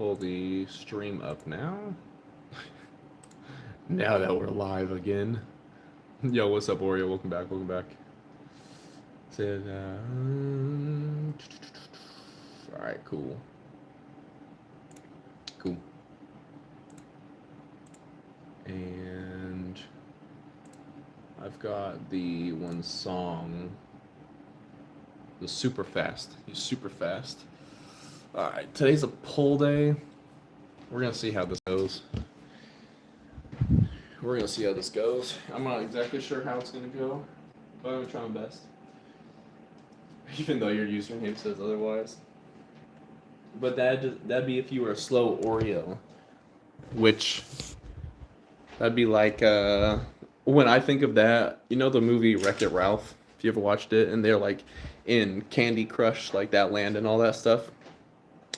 pull the stream up now. Now that we're live again. Yo, what's up, Oreo? Welcome back. Welcome back. Said, all right, cool. Cool. And I've got the one song, the super fast. He's super fast. All right, today's a poll day. We're gonna see how this goes. We're gonna see how this goes. I'm not exactly sure how it's gonna go, but I'm gonna try my best. Even though your username says otherwise. But that'd be if you were a slow Oreo, which that'd be like when I think of that, you know the movie Wreck-It Ralph. If you ever watched it, and they're like in Candy Crush, like that land and all that stuff.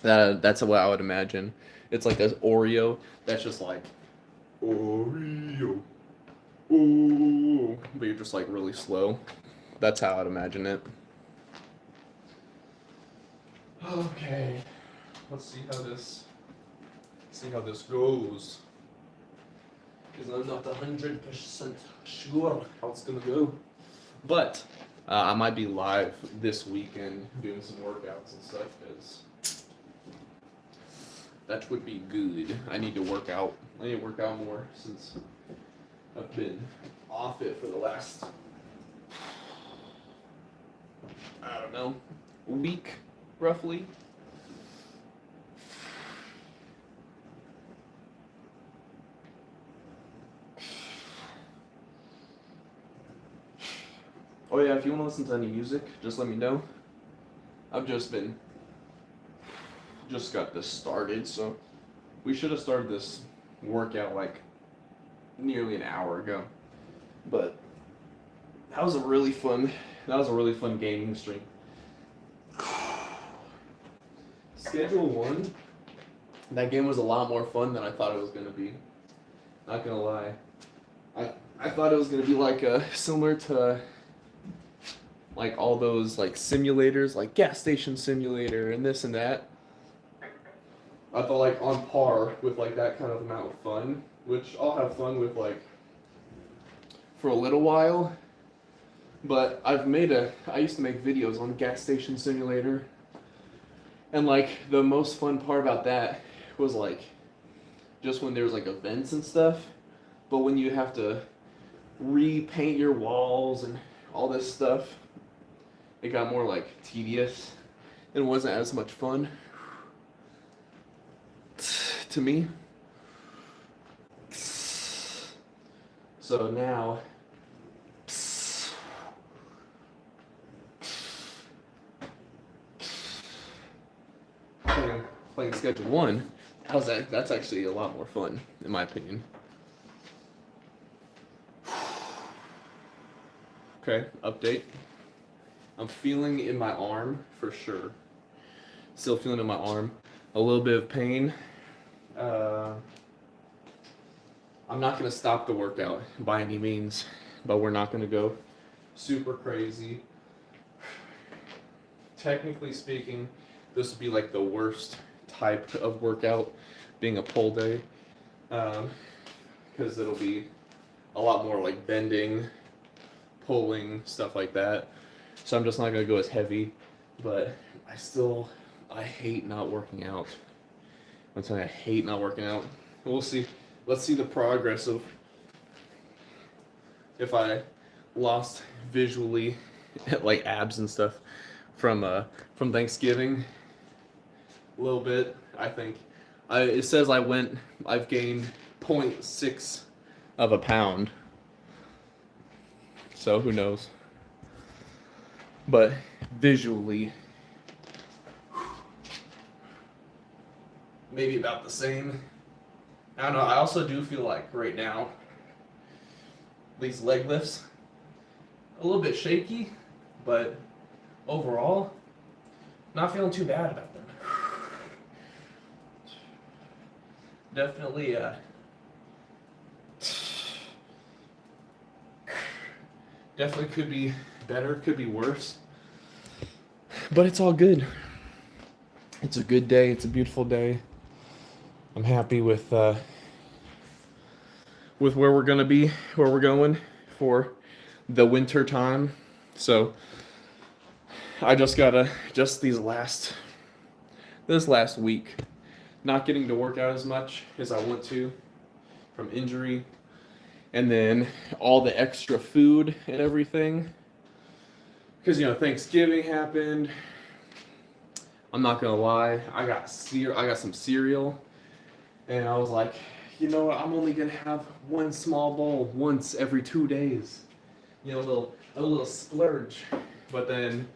That's what I would imagine. It's like this Oreo that's just like Oreo, ooh, but you're just like really slow. That's how I'd imagine it. Okay, let's see how this goes. Because I'm not 100% sure how it's gonna go. But I might be live this weekend doing some workouts and stuff. Because that would be good. I need to work out. I need to work out more since I've been off it for the last, I don't know, week, roughly. Oh yeah, if you want to listen to any music, just let me know. I've just got this started, so we should have started this workout like nearly an hour ago. But that was a really fun gaming stream. Schedule 1, that game was a lot more fun than I thought it was gonna be. Not gonna lie. I thought it was gonna be like similar to like all those like simulators, like gas station simulator and this and that. I felt like on par with like that kind of amount of fun, which I'll have fun with like for a little while. But I used to make videos on gas station simulator. And like the most fun part about that was like just when there was like events and stuff. But when you have to repaint your walls and all this stuff, it got more like tedious and wasn't as much fun to me. So now playing Schedule 1, that's actually a lot more fun, in my opinion. Okay, update. I'm feeling in my arm for sure. Still feeling in my arm. A little bit of pain. I'm not going to stop the workout by any means, but we're not going to go super crazy. Technically speaking, this would be like the worst type of workout, being a pull day, because it'll be a lot more like bending, pulling, stuff like that. So I'm just not going to go as heavy, but I hate not working out. I'm telling you, I hate not working out. We'll see. Let's see the progress of if I lost visually, like abs and stuff, from Thanksgiving. A little bit, I think. It says I've gained 0.6 of a pound. So who knows? But visually, maybe about the same. I don't know. I also do feel like right now, these leg lifts, a little bit shaky, but overall, not feeling too bad about them. Definitely, definitely could be better, could be worse, but it's all good. It's a good day. It's a beautiful day. I'm happy with where we're gonna be, where we're going for the winter time. So I just gotta this last week, not getting to work out as much as I want to from injury, and then all the extra food and everything. Because Thanksgiving happened. I'm not gonna lie, I got some cereal, and I was like, you know what? I'm only gonna have one small bowl once every 2 days. A little splurge. But then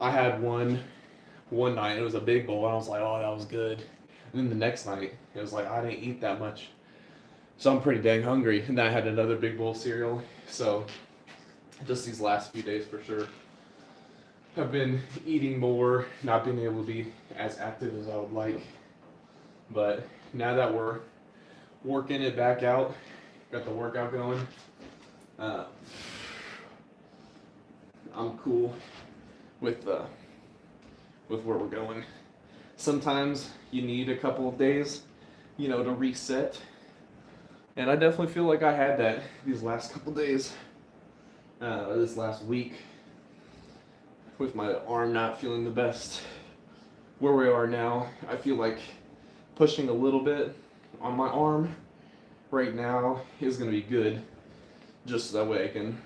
I had one night. It was a big bowl, and I was like, oh, that was good. And then the next night, it was like I didn't eat that much, so I'm pretty dang hungry. And then I had another big bowl of cereal. So just these last few days for sure, I've been eating more, not being able to be as active as I would like. But now that we're working it back out, got the workout going, I'm cool with where we're going. Sometimes you need a couple of days, to reset. And I definitely feel like I had that these last couple of days, this last week, with my arm not feeling the best. Where we are now, I feel like pushing a little bit on my arm right now is going to be good, just so that way I can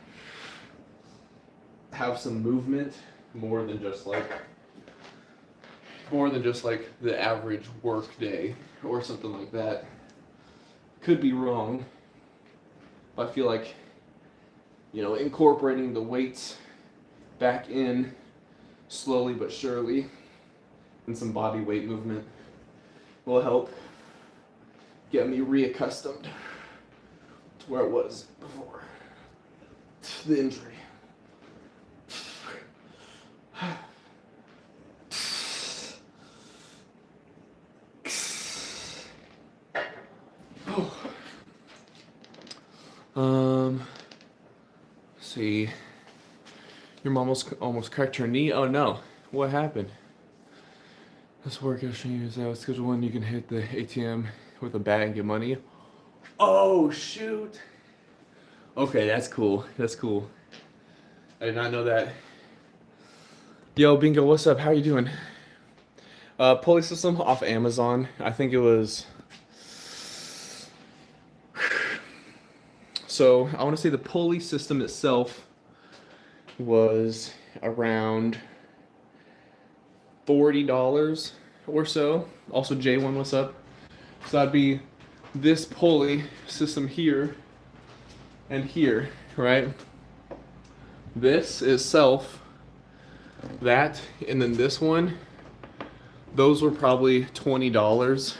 have some movement more than just like the average work day or something like that. Could be wrong, but I feel like incorporating the weights back in slowly but surely, and some body weight movement will help get me reaccustomed to where it was before the injury. See, your mom almost cracked her knee. Oh no, what happened? This workout stream is out. Schedule one. You can hit the ATM with a bag and get money. Oh shoot. Okay, that's cool. That's cool. I did not know that. Yo, Bingo, what's up? How you doing? Pulley system off Amazon. I think it was. So I want to say the pulley system itself was around $40 or so. Also, J1, what's up? So that'd be this pulley system here and here, right? This itself, that, and then this one, those were probably $20.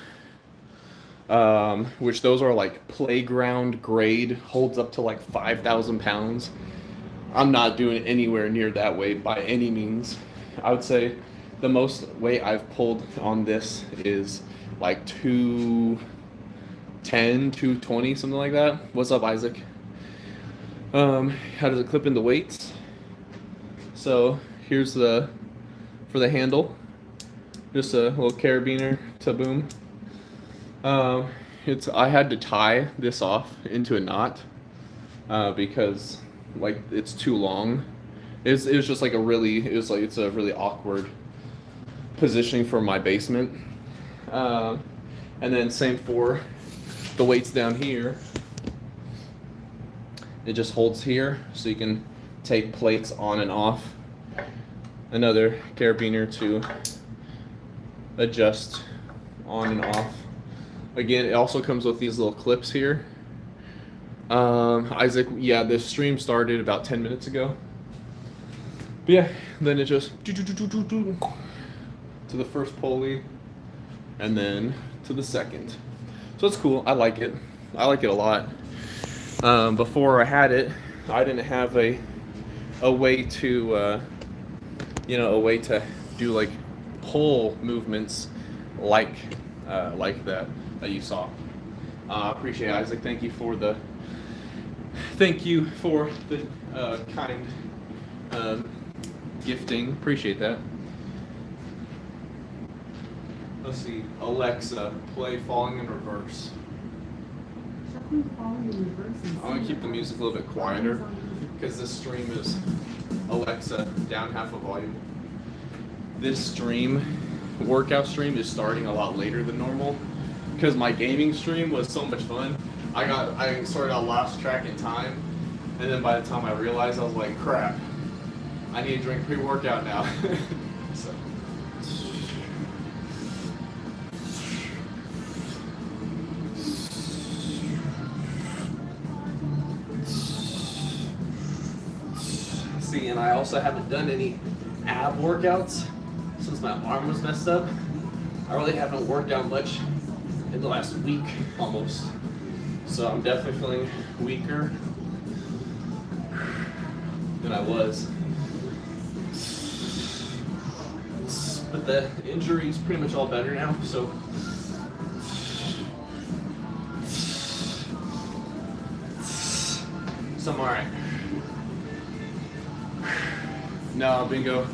Which those are like playground grade, holds up to like 5,000 pounds. I'm not doing anywhere near that weight by any means. I would say the most weight I've pulled on this is like 210, 220, something like that. What's up, Isaac? How does it clip into weights? So here's for the handle, just a little carabiner to boom. I had to tie this off into a knot because it's too long. It was just like it's a really awkward positioning for my basement. And then same for the weights down here. It just holds here, so you can take plates on and off. Another carabiner to adjust on and off. Again, it also comes with these little clips here. Isaac, yeah, the stream started about 10 minutes ago. But yeah, then it just to the first pulley, and then to the second. So it's cool. I like it. I like it a lot. Before I had it, I didn't have a way to a way to do like pull movements like that you saw. Appreciate it, Isaac. Thank you for the kind gifting. Appreciate that. Let's see. Alexa, play Falling in Reverse. I'm gonna keep the music a little bit quieter because this stream is Alexa down half a volume. This stream, workout stream, is starting a lot later than normal because my gaming stream was so much fun. I sort of got lost track in time, and then by the time I realized, I was like, crap, I need to drink pre-workout now. So. See, and I also haven't done any ab workouts since my arm was messed up. I really haven't worked out much in the last week almost. So I'm definitely feeling weaker than I was. But the injury is pretty much all better now, so. So I'm alright. No, bingo.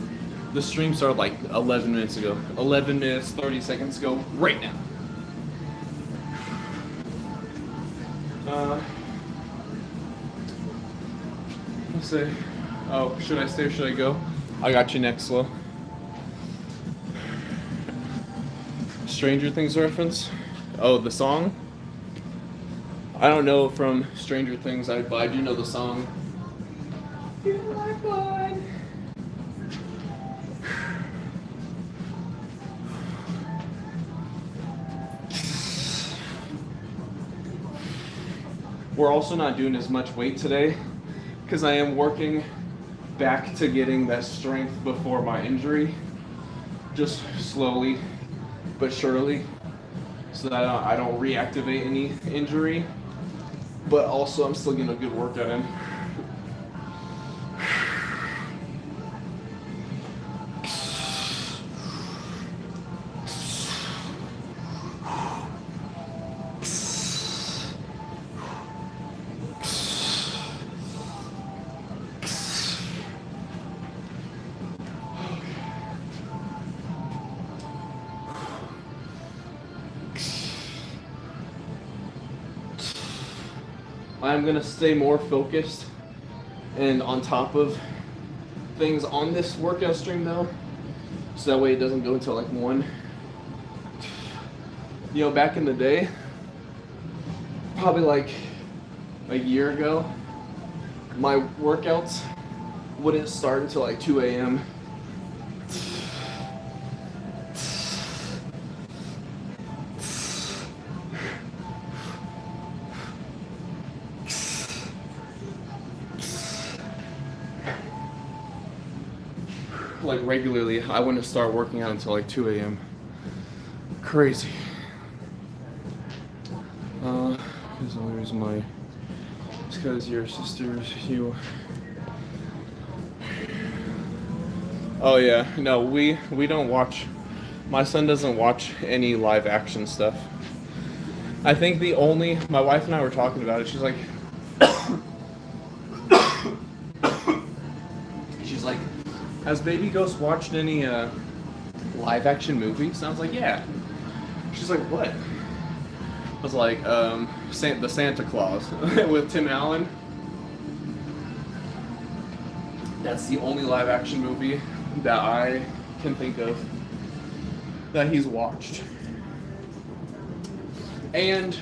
The stream started like 11 minutes ago. 11 minutes, 30 seconds ago, right now. Let's see. Oh, should I stay or should I go? I got you next, Slow. Stranger Things reference? Oh, the song? I don't know from Stranger Things, but I do know the song. Feel like blood. We're also not doing as much weight today because I am working back to getting that strength before my injury, just slowly but surely, so that I don't reactivate any injury, but also I'm still getting a good workout in. I'm gonna stay more focused and on top of things on this workout stream though, so that way it doesn't go until like 1. You know, back in the day, probably like a year ago, my workouts wouldn't start until like 2 a.m. Like regularly, I wouldn't start working out until like 2 a.m. Crazy. Here's the only reason why. It's because your sister's you. Oh yeah, no, we don't watch. My son doesn't watch any live action stuff. I think my wife and I were talking about it. She's like, has Baby Ghost watched any live action movies? And I was like, yeah. She's like, what? I was like, the Santa Claus with Tim Allen. That's the only live action movie that I can think of that he's watched. And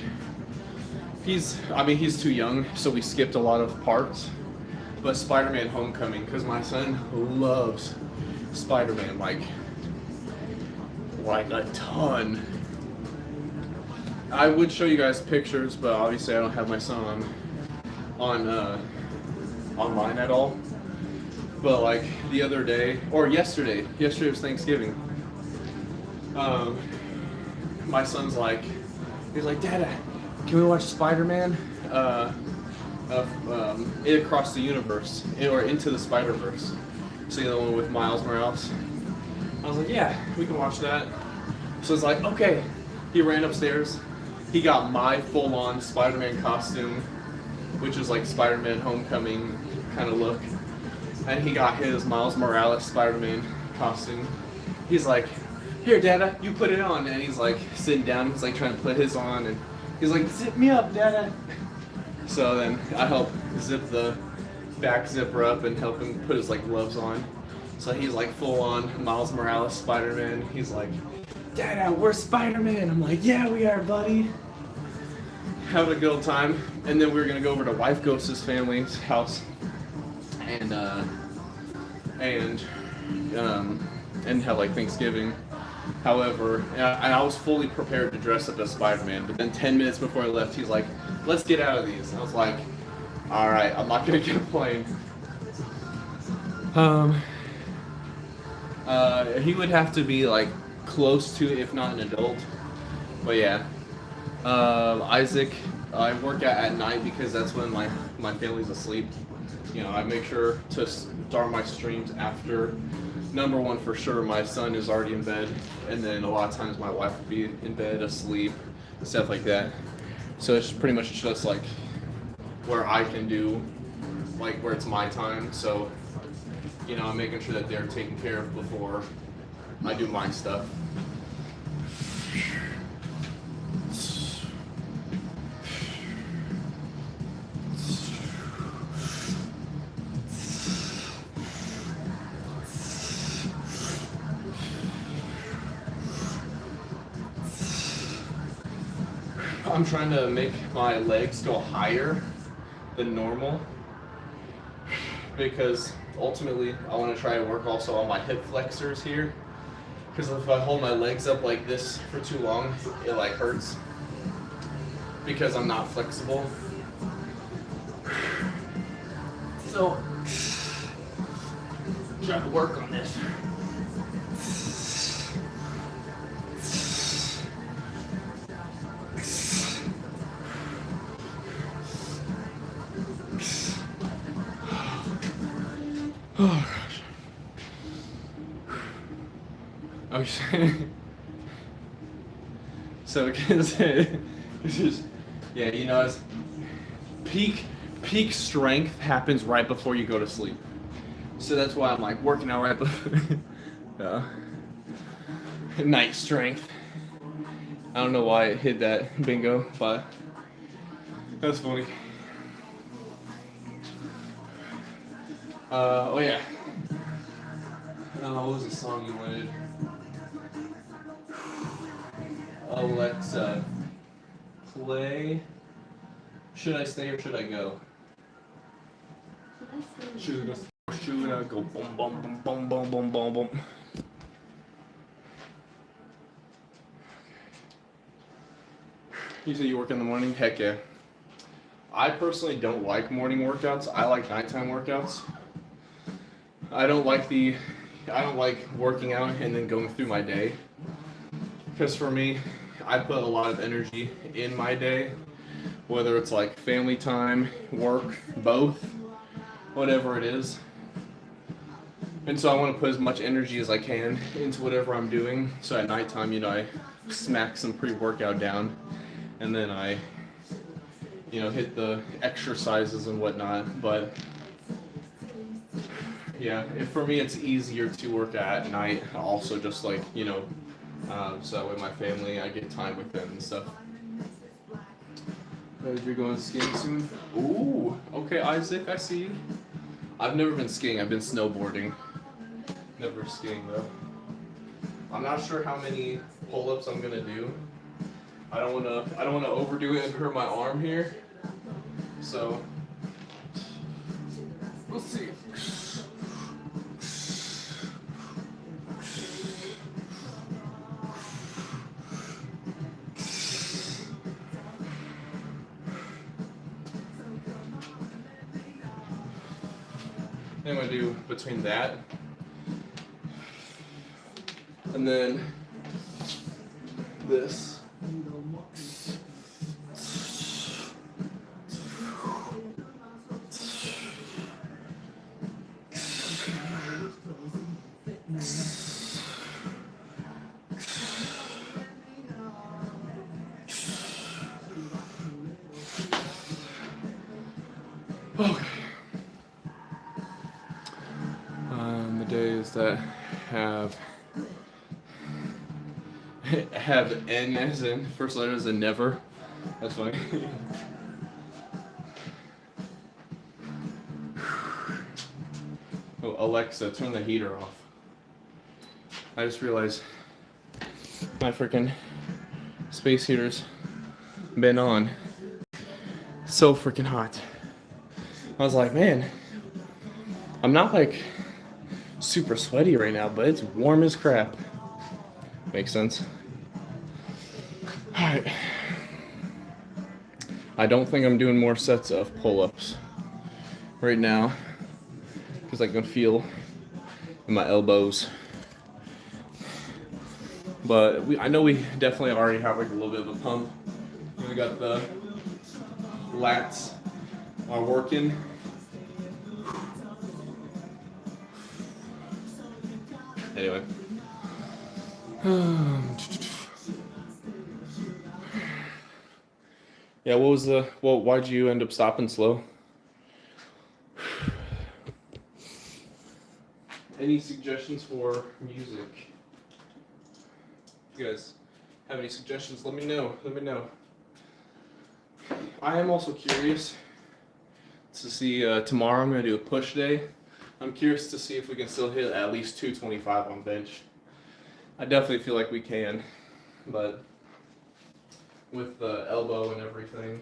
he's too young, so we skipped a lot of parts. But Spider-Man Homecoming, because my son loves Spider-Man like a ton. I would show you guys pictures, but obviously I don't have my son online at all. But like the other day, or yesterday was Thanksgiving. My son's like, he's like, Dad, can we watch Spider-Man? It Across the Universe, or Into the Spider-Verse. So the one with Miles Morales. I was like, yeah, we can watch that. So it's like, okay. He ran upstairs. He got my full-on Spider-Man costume, which is like Spider-Man Homecoming kind of look. And he got his Miles Morales Spider-Man costume. He's like, here, Dada, you put it on. And he's like sitting down. He's like trying to put his on, and he's like, zip me up, Dada. So then I help zip the back zipper up and help him put his like gloves on. So he's like full on Miles Morales Spider-Man. He's like, Dada, we're Spider-Man. I'm like, yeah, we are, buddy. Having a good old time. And then we were gonna go over to Wife Ghost's family's house and have like Thanksgiving. However, I was fully prepared to dress up as Spider-Man, but then 10 minutes before I left, he's like, let's get out of these. And I was like, all right, I'm not gonna get a plane. He would have to be like close to, if not an adult. But yeah, Isaac, I work out at night because that's when my family's asleep. You know, I make sure to start my streams after. Number one, for sure, my son is already in bed, and then a lot of times my wife will be in bed, asleep, stuff like that. So it's pretty much just like where I can do, like where it's my time. So, you know, I'm making sure that they're taken care of before I do my stuff. I'm trying to make my legs go higher than normal because ultimately I want to try to work also on my hip flexors here, because if I hold my legs up like this for too long, it like hurts because I'm not flexible. So I'm trying to work on this. Oh gosh. Okay. So it's just, yeah, you know, it's peak strength happens right before you go to sleep. So that's why I'm like working out right before night strength. I don't know why it hit that bingo, but that's funny. Oh yeah. What was the song you wanted? Alexa, play Should I Stay or Should I Go? Should I go? Boom, boom, boom, boom, boom, boom, boom, boom. You say you work in the morning? Heck yeah. I personally don't like morning workouts. I like nighttime workouts. I don't like working out and then going through my day. Because for me, I put a lot of energy in my day, whether it's like family time, work, both, whatever it is. And so I want to put as much energy as I can into whatever I'm doing. So at nighttime, you know, I smack some pre-workout down, and then I, you know, hit the exercises and whatnot. But yeah, for me, it's easier to work at night. Also, just like, you know, so with my family, I get time with them and stuff. You're going skiing soon? Ooh, okay, Isaac, I see you. I've never been skiing. I've been snowboarding. Never skiing though. I'm not sure how many pull-ups I'm gonna do. I don't wanna overdo it and hurt my arm here. So we'll see. I'm gonna do between that and then this. Okay. The days that have have N as in first letter as in never. That's funny. Oh, Alexa, turn the heater off. I just realized my freaking space heater's been on. So freaking hot. I was like, man, I'm not like super sweaty right now, but it's warm as crap. Makes sense. Alright. I don't think I'm doing more sets of pull-ups right now because I can feel in my elbows. But I know we definitely already have like a little bit of a pump. We got the lats are working. Anyway. Yeah, what was why'd you end up stopping slow? Any suggestions for music? If you guys have any suggestions, let me know. I am also curious to see, tomorrow I'm going to do a push day. I'm curious to see if we can still hit at least 225 on bench. I definitely feel like we can, but with the elbow and everything,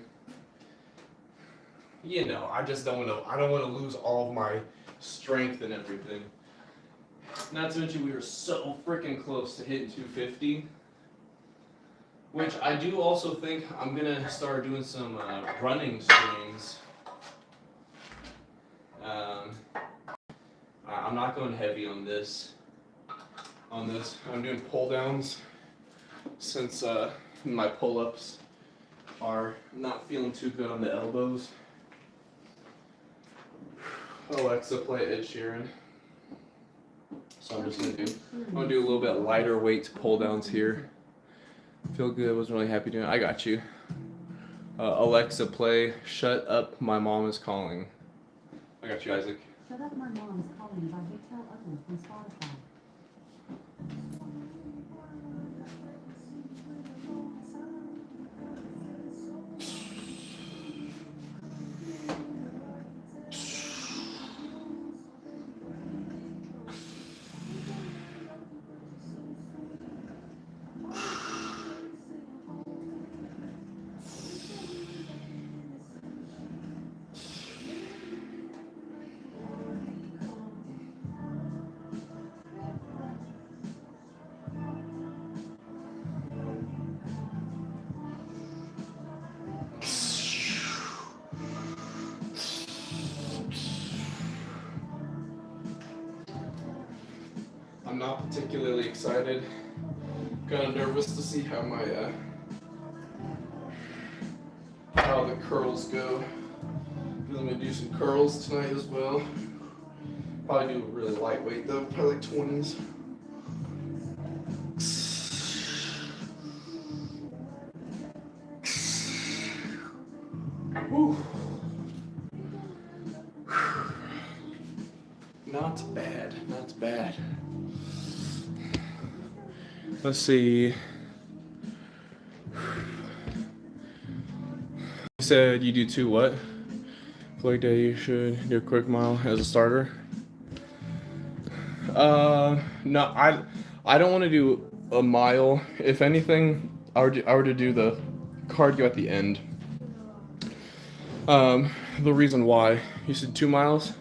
you know, I just don't want to, I don't want to lose all of my strength and everything. Not to mention we were so freaking close to hitting 250, which I do also think I'm going to start doing some running streams. I'm not going heavy on this. I'm doing pull downs since my pull-ups are not feeling too good on the elbows. Alexa, play Ed Sheeran. So I'm just gonna do a little bit lighter weight pull downs here. Feel good, wasn't really happy doing it. I got you. Alexa, play Shut Up, My Mom Is Calling. I got you, Isaac. Shut Up, My Mom Is Calling by Victor Utler from Spotify. I'm not particularly excited. Kind of nervous to see how my how the curls go. I'm gonna do some curls tonight as well. Probably do a really lightweight though, probably like 20s. Whew. Not bad, not bad. Let's see. You said you do 2 what? Like that you should do a quick mile as a starter. No, I don't want to do a mile. If anything, I were to do the cardio at the end. The reason why you said 2 miles,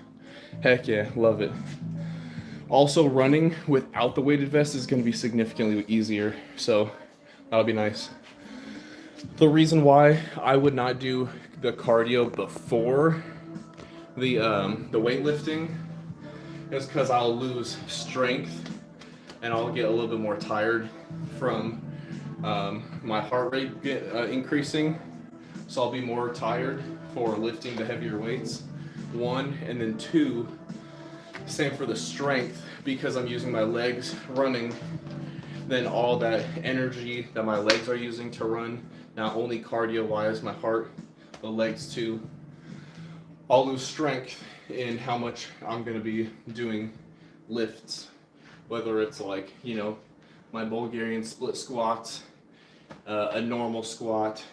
heck yeah, love it. Also, running without the weighted vest is going to be significantly easier, so that'll be nice. The reason why I would not do the cardio before the weightlifting is because I'll lose strength and I'll get a little bit more tired from my heart rate increasing, so I'll be more tired for lifting the heavier weights. 1, and then 2, same for the strength, because I'm using my legs running, then all that energy that my legs are using to run, not only cardio wise, my heart, the legs too, I'll lose strength in how much I'm going to be doing lifts, whether it's like, you know, my Bulgarian split squats a normal squat,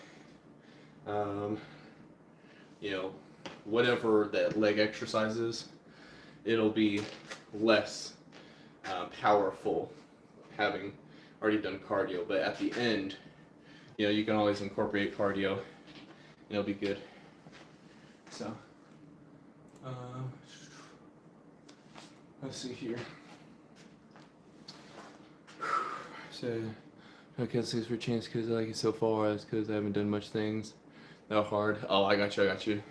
you know, whatever that leg exercise is, it'll be less powerful having already done cardio. But at the end, you know, you can always incorporate cardio and it'll be good. So, let's see here. So, I can't say for chance because I like it so far. That's because I haven't done much things that hard. Oh, I got you.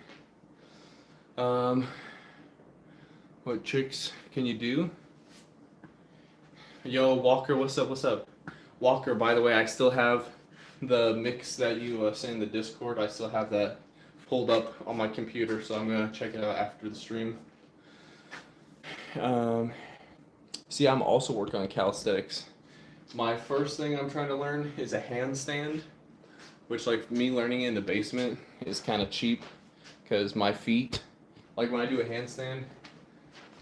What tricks can you do? Yo, Walker, what's up? Walker, by the way, I still have the mix that you sent in the Discord. I still have that pulled up on my computer, so I'm gonna check it out after the stream. See, I'm also working on calisthenics. My first thing I'm trying to learn is a handstand, which, like, me learning in the basement is kind of cheap because my feet, like when I do a handstand,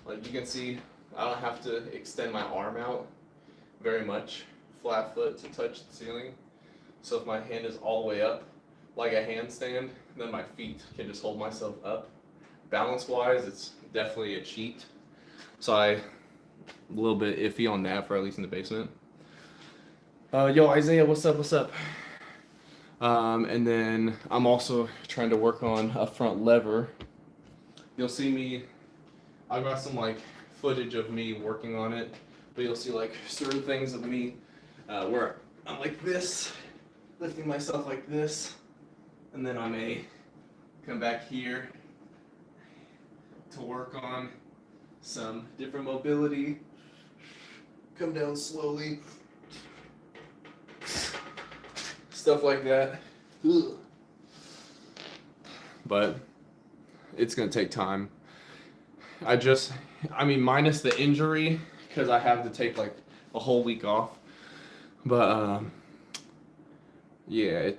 like you can see, I don't have to extend my arm out very much, flat foot to touch the ceiling. So if my hand is all the way up, like a handstand, then my feet can just hold myself up. Balance-wise, it's definitely a cheat. So I'm a little bit iffy on that, for at least in the basement. Yo, Isaiah, what's up? And then I'm also trying to work on a front lever. You'll see me, I've got some like footage of me working on it, but you'll see like certain things of me where I'm like this, lifting myself like this, and then I may come back here to work on some different mobility, come down slowly, stuff like that. Ugh. But it's gonna take time. I mean, minus the injury, because I have to take like a whole week off. But yeah,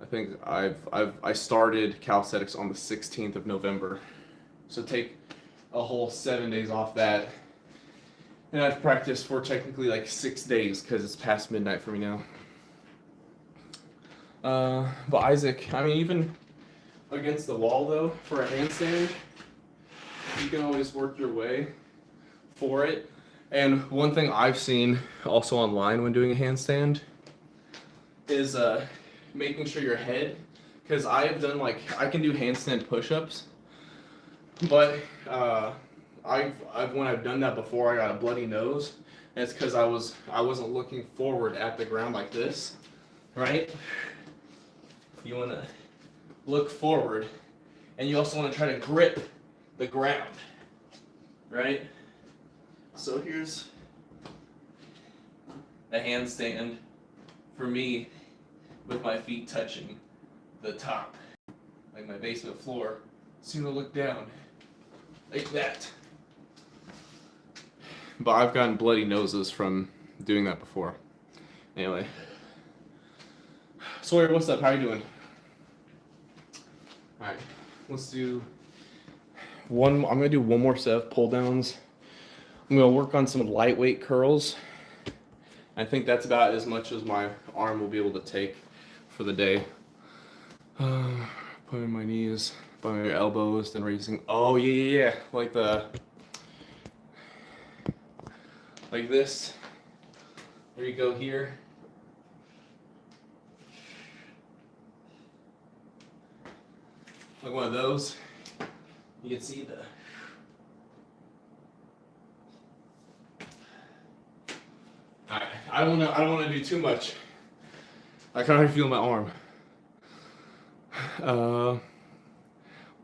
I think I started calisthenics on the 16th of November, so take a whole 7 days off that, and I've practiced for technically like 6 days because it's past midnight for me now. But Isaac, I mean, even against the wall though, for a handstand, you can always work your way for it. And one thing I've seen also online when doing a handstand is making sure your head, because I've done like, I can do handstand push-ups, but when I've done that before, I got a bloody nose, and it's because I wasn't looking forward at the ground like this, right? You want to look forward, and you also want to try to grip the ground, right? So here's a handstand for me with my feet touching the top, like my basement floor. So you want to look down like that. But I've gotten bloody noses from doing that before. Anyway. Sawyer, what's up? How you doing? Alright, let's do I'm gonna do one more set of pull downs. I'm gonna work on some lightweight curls. I think that's about as much as my arm will be able to take for the day. Putting my knees by my elbows, then raising. Oh yeah. Like this. There you go here. Like one of those. You can see the. Alright, I don't want to do too much. I can already feel my arm.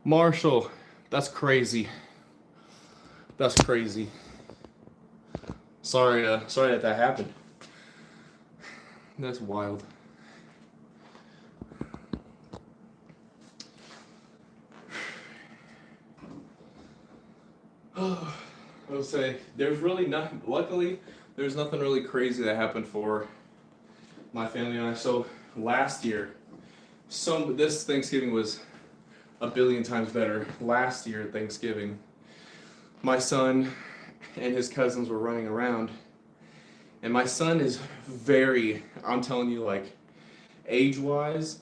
Marshall, that's crazy. That's crazy. Sorry that happened. That's wild. I will say there's really nothing. Luckily, there's nothing really crazy that happened for my family and I. So last year, this Thanksgiving was a billion times better. Last year Thanksgiving, my son and his cousins were running around, and my son is I'm telling you, like, age-wise,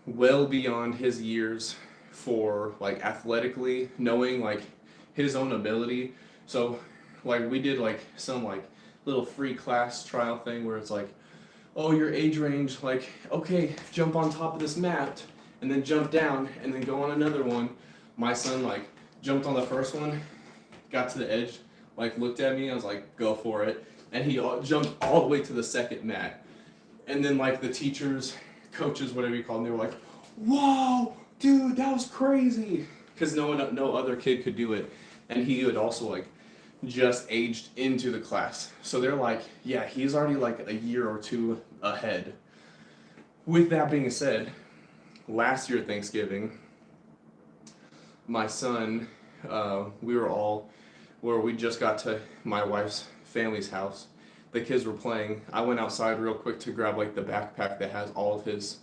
well beyond his years for like athletically, knowing like his own ability. So like we did like some like little free class trial thing where it's like, oh, your age range, like, okay, jump on top of this mat and then jump down and then go on another one. My son like jumped on the first one, got to the edge, like looked at me, I was like, go for it. And he jumped all the way to the second mat. And then like the teachers, coaches, whatever you call them, they were like, whoa, dude, that was crazy. Because no other kid could do it. And he had also like just aged into the class. So they're like, yeah, he's already like a year or two ahead. With that being said, last year Thanksgiving, my son, we just got to my wife's family's house. The kids were playing. I went outside real quick to grab like the backpack that has all of his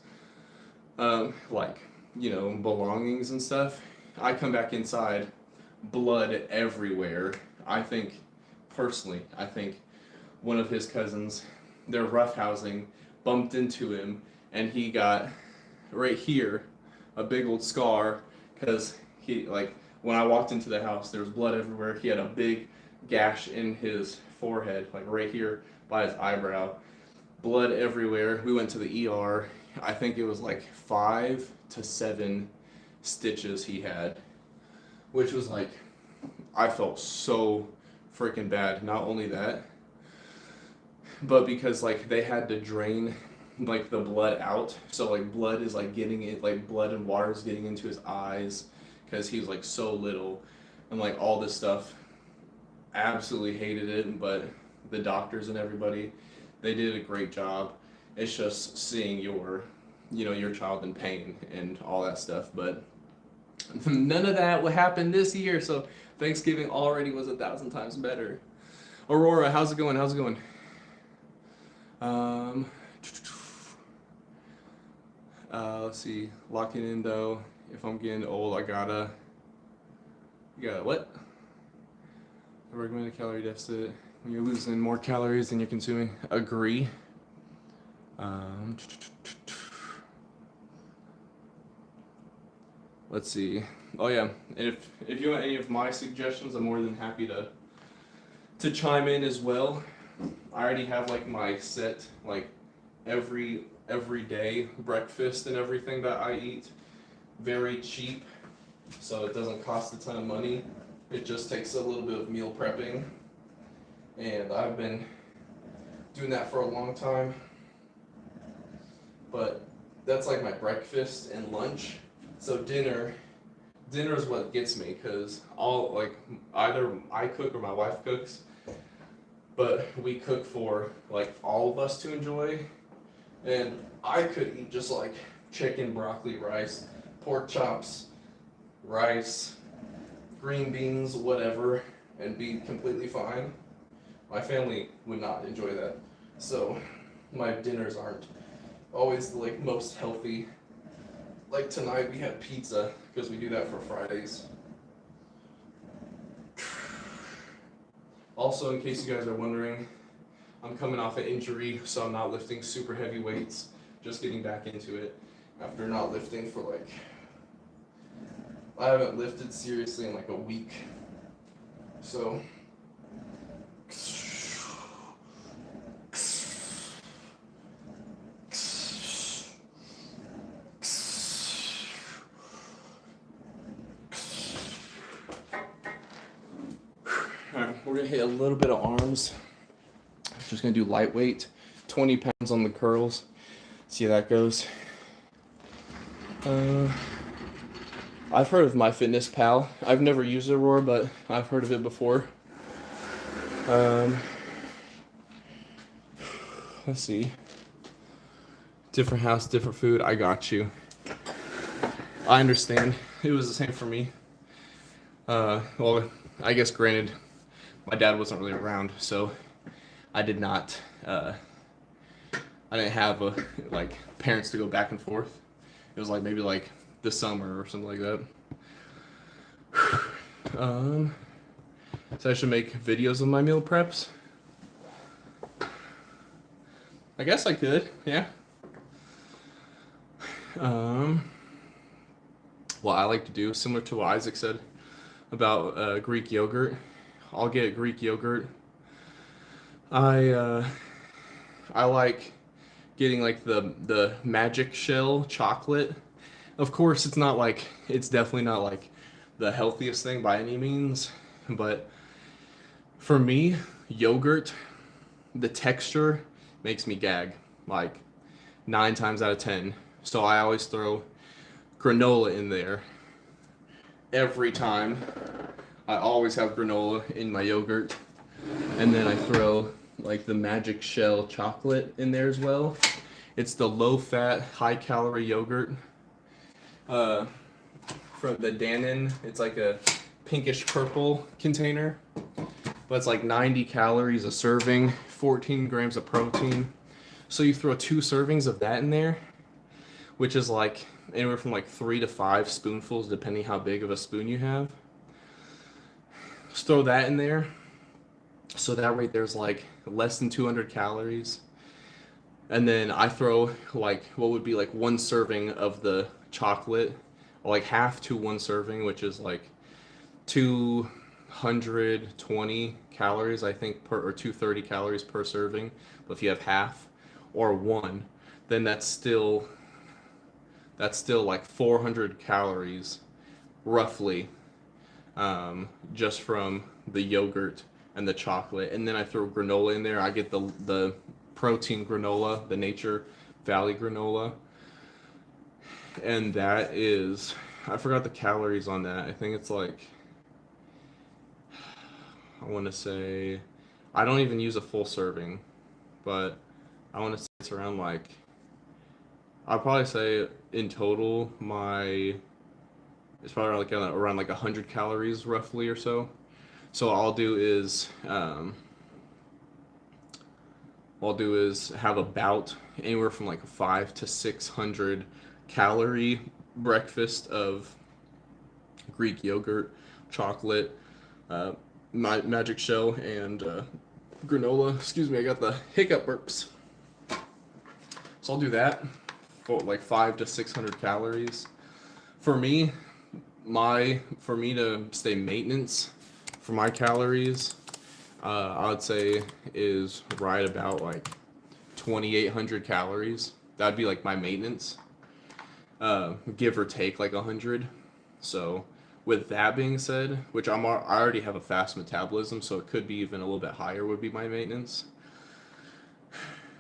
belongings and stuff. I come back inside, blood everywhere. I think one of his cousins, they're roughhousing, bumped into him, and he got right here a big old scar because he like when I walked into the house, there was blood everywhere. He had a big gash in his forehead, like right here by his eyebrow. Blood everywhere. We went to the ER. I think it was like 5 to 7 stitches he had, which was like, I felt so freaking bad. Not only that, but because like they had to drain like the blood out, so like blood is like getting it, like blood and water is getting into his eyes because he was like so little, and like all this stuff. Absolutely hated it, but the doctors and everybody, they did a great job. It's just seeing your child in pain and all that stuff, but none of that would happen this year, so Thanksgiving already was 1,000 times better. Aurora, how's it going? Let's see, locking in though, if I'm getting old, you gotta what? I recommend a calorie deficit when you're losing more calories than you're consuming. Agree. Let's see. Oh yeah, if you want any of my suggestions, I'm more than happy to chime in as well. I already have like my set like every day breakfast and everything that I eat. Very cheap, so it doesn't cost a ton of money. It just takes a little bit of meal prepping, and I've been doing that for a long time. But that's like my breakfast and lunch. So dinner is what gets me, because either I cook or my wife cooks, but we cook for like all of us to enjoy. And I could eat just like chicken, broccoli, rice, pork chops, rice, green beans, whatever, and be completely fine. My family would not enjoy that. So my dinners aren't always the like most healthy. Like tonight we had pizza because we do that for Fridays. Also, in case you guys are wondering, I'm coming off an injury, so I'm not lifting super heavy weights. Just getting back into it after not lifting for like, I haven't lifted seriously in like a week. So alright, we're gonna hit a little bit of arms. Just gonna do lightweight, 20 pounds on the curls. See how that goes. I've heard of MyFitnessPal. I've never used Aurora, but I've heard of it before. Let's see. Different house, different food. I got you. I understand. It was the same for me. Well, I guess granted, my dad wasn't really around, so I did not. I didn't have like parents to go back and forth. It was like maybe like the summer or something like that. So I should make videos of my meal preps. I guess I could, yeah. Um, what I like to do, similar to what Isaac said about Greek yogurt, I'll get Greek yogurt. I I like getting like the magic shell chocolate. Of course, it's definitely not like the healthiest thing by any means, but for me, yogurt, the texture makes me gag like 9 times out of 10. So I always throw granola in there every time. I always have granola in my yogurt, and then I throw like the magic shell chocolate in there as well. It's the low fat, high calorie yogurt. Uh, from the Dannon, it's like a pinkish purple container, but it's like 90 calories a serving, 14 grams of protein. So you throw 2 servings of that in there, which is like anywhere from like 3 to 5 spoonfuls, depending how big of a spoon you have. Just throw that in there. So that right there's like less than 200 calories. And then I throw like what would be like 1 serving of the chocolate, or like half to 1 serving, which is like 220 calories, I think, or 230 calories per serving. But if you have half or 1, then that's still like 400 calories, roughly, just from the yogurt and the chocolate. And then I throw granola in there. I get the protein granola, the Nature Valley granola, and that is, I forgot the calories on that. I think it's like, I want to say, I don't even use a full serving, but I want to say it's around like, I'll probably say in total it's probably like around like 100 calories roughly or so. So what I'll do is have about anywhere from like a 500 to 600 calorie breakfast of Greek yogurt, chocolate, my magic shell, and granola. Excuse me, I got the hiccup burps. So I'll do that for like 500 to 600 calories. For me to stay maintenance for my calories, I would say is right about like 2,800 calories. That'd be like my maintenance, give or take like 100. So with that being said, which I already have a fast metabolism, so it could be even a little bit higher would be my maintenance.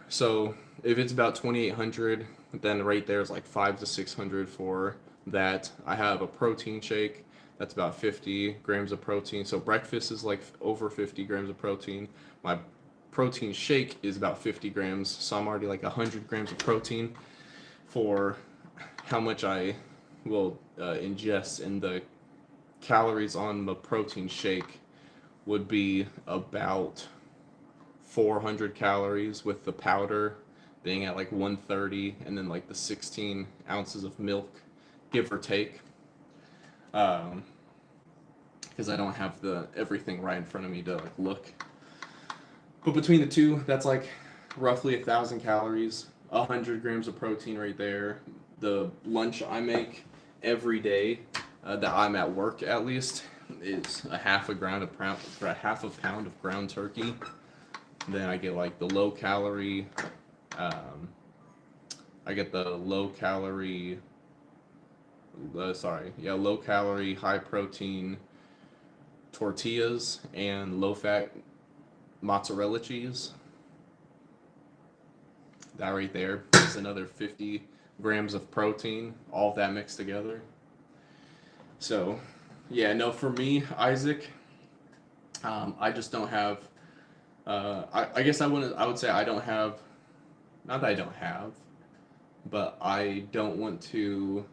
So if it's about 2,800, then right there is like 500 to 600 for that. I have a protein shake. That's about 50 grams of protein. So breakfast is like over 50 grams of protein. My protein shake is about 50 grams. So I'm already like 100 grams of protein for how much I will ingest. And the calories on the protein shake would be about 400 calories, with the powder being at like 130, and then like the 16 ounces of milk, give or take. Because I don't have everything right in front of me to like look. But between the two, that's like roughly 1,000 calories, 100 grams of protein right there. The lunch I make every day, that I'm at work at least, is a half a pound of ground turkey. Then I get like the low calorie, high protein tortillas and low fat mozzarella cheese. That right there is another 50 grams of protein, all of that mixed together. So, yeah, no, for me, Isaac, I just don't have. I guess I would say I don't have. Not that I don't have, but I don't want to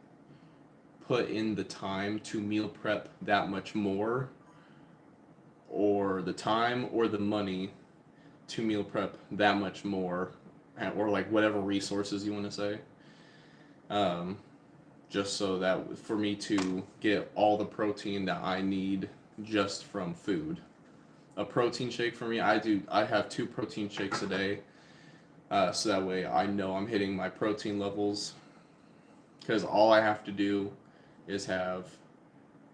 put in the time to meal prep that much more, or the time or the money to meal prep that much more, or like whatever resources you want to say. Just so that for me to get all the protein that I need just from food. A protein shake for me, I have 2 protein shakes a day, so that way I know I'm hitting my protein levels because all I have to do is have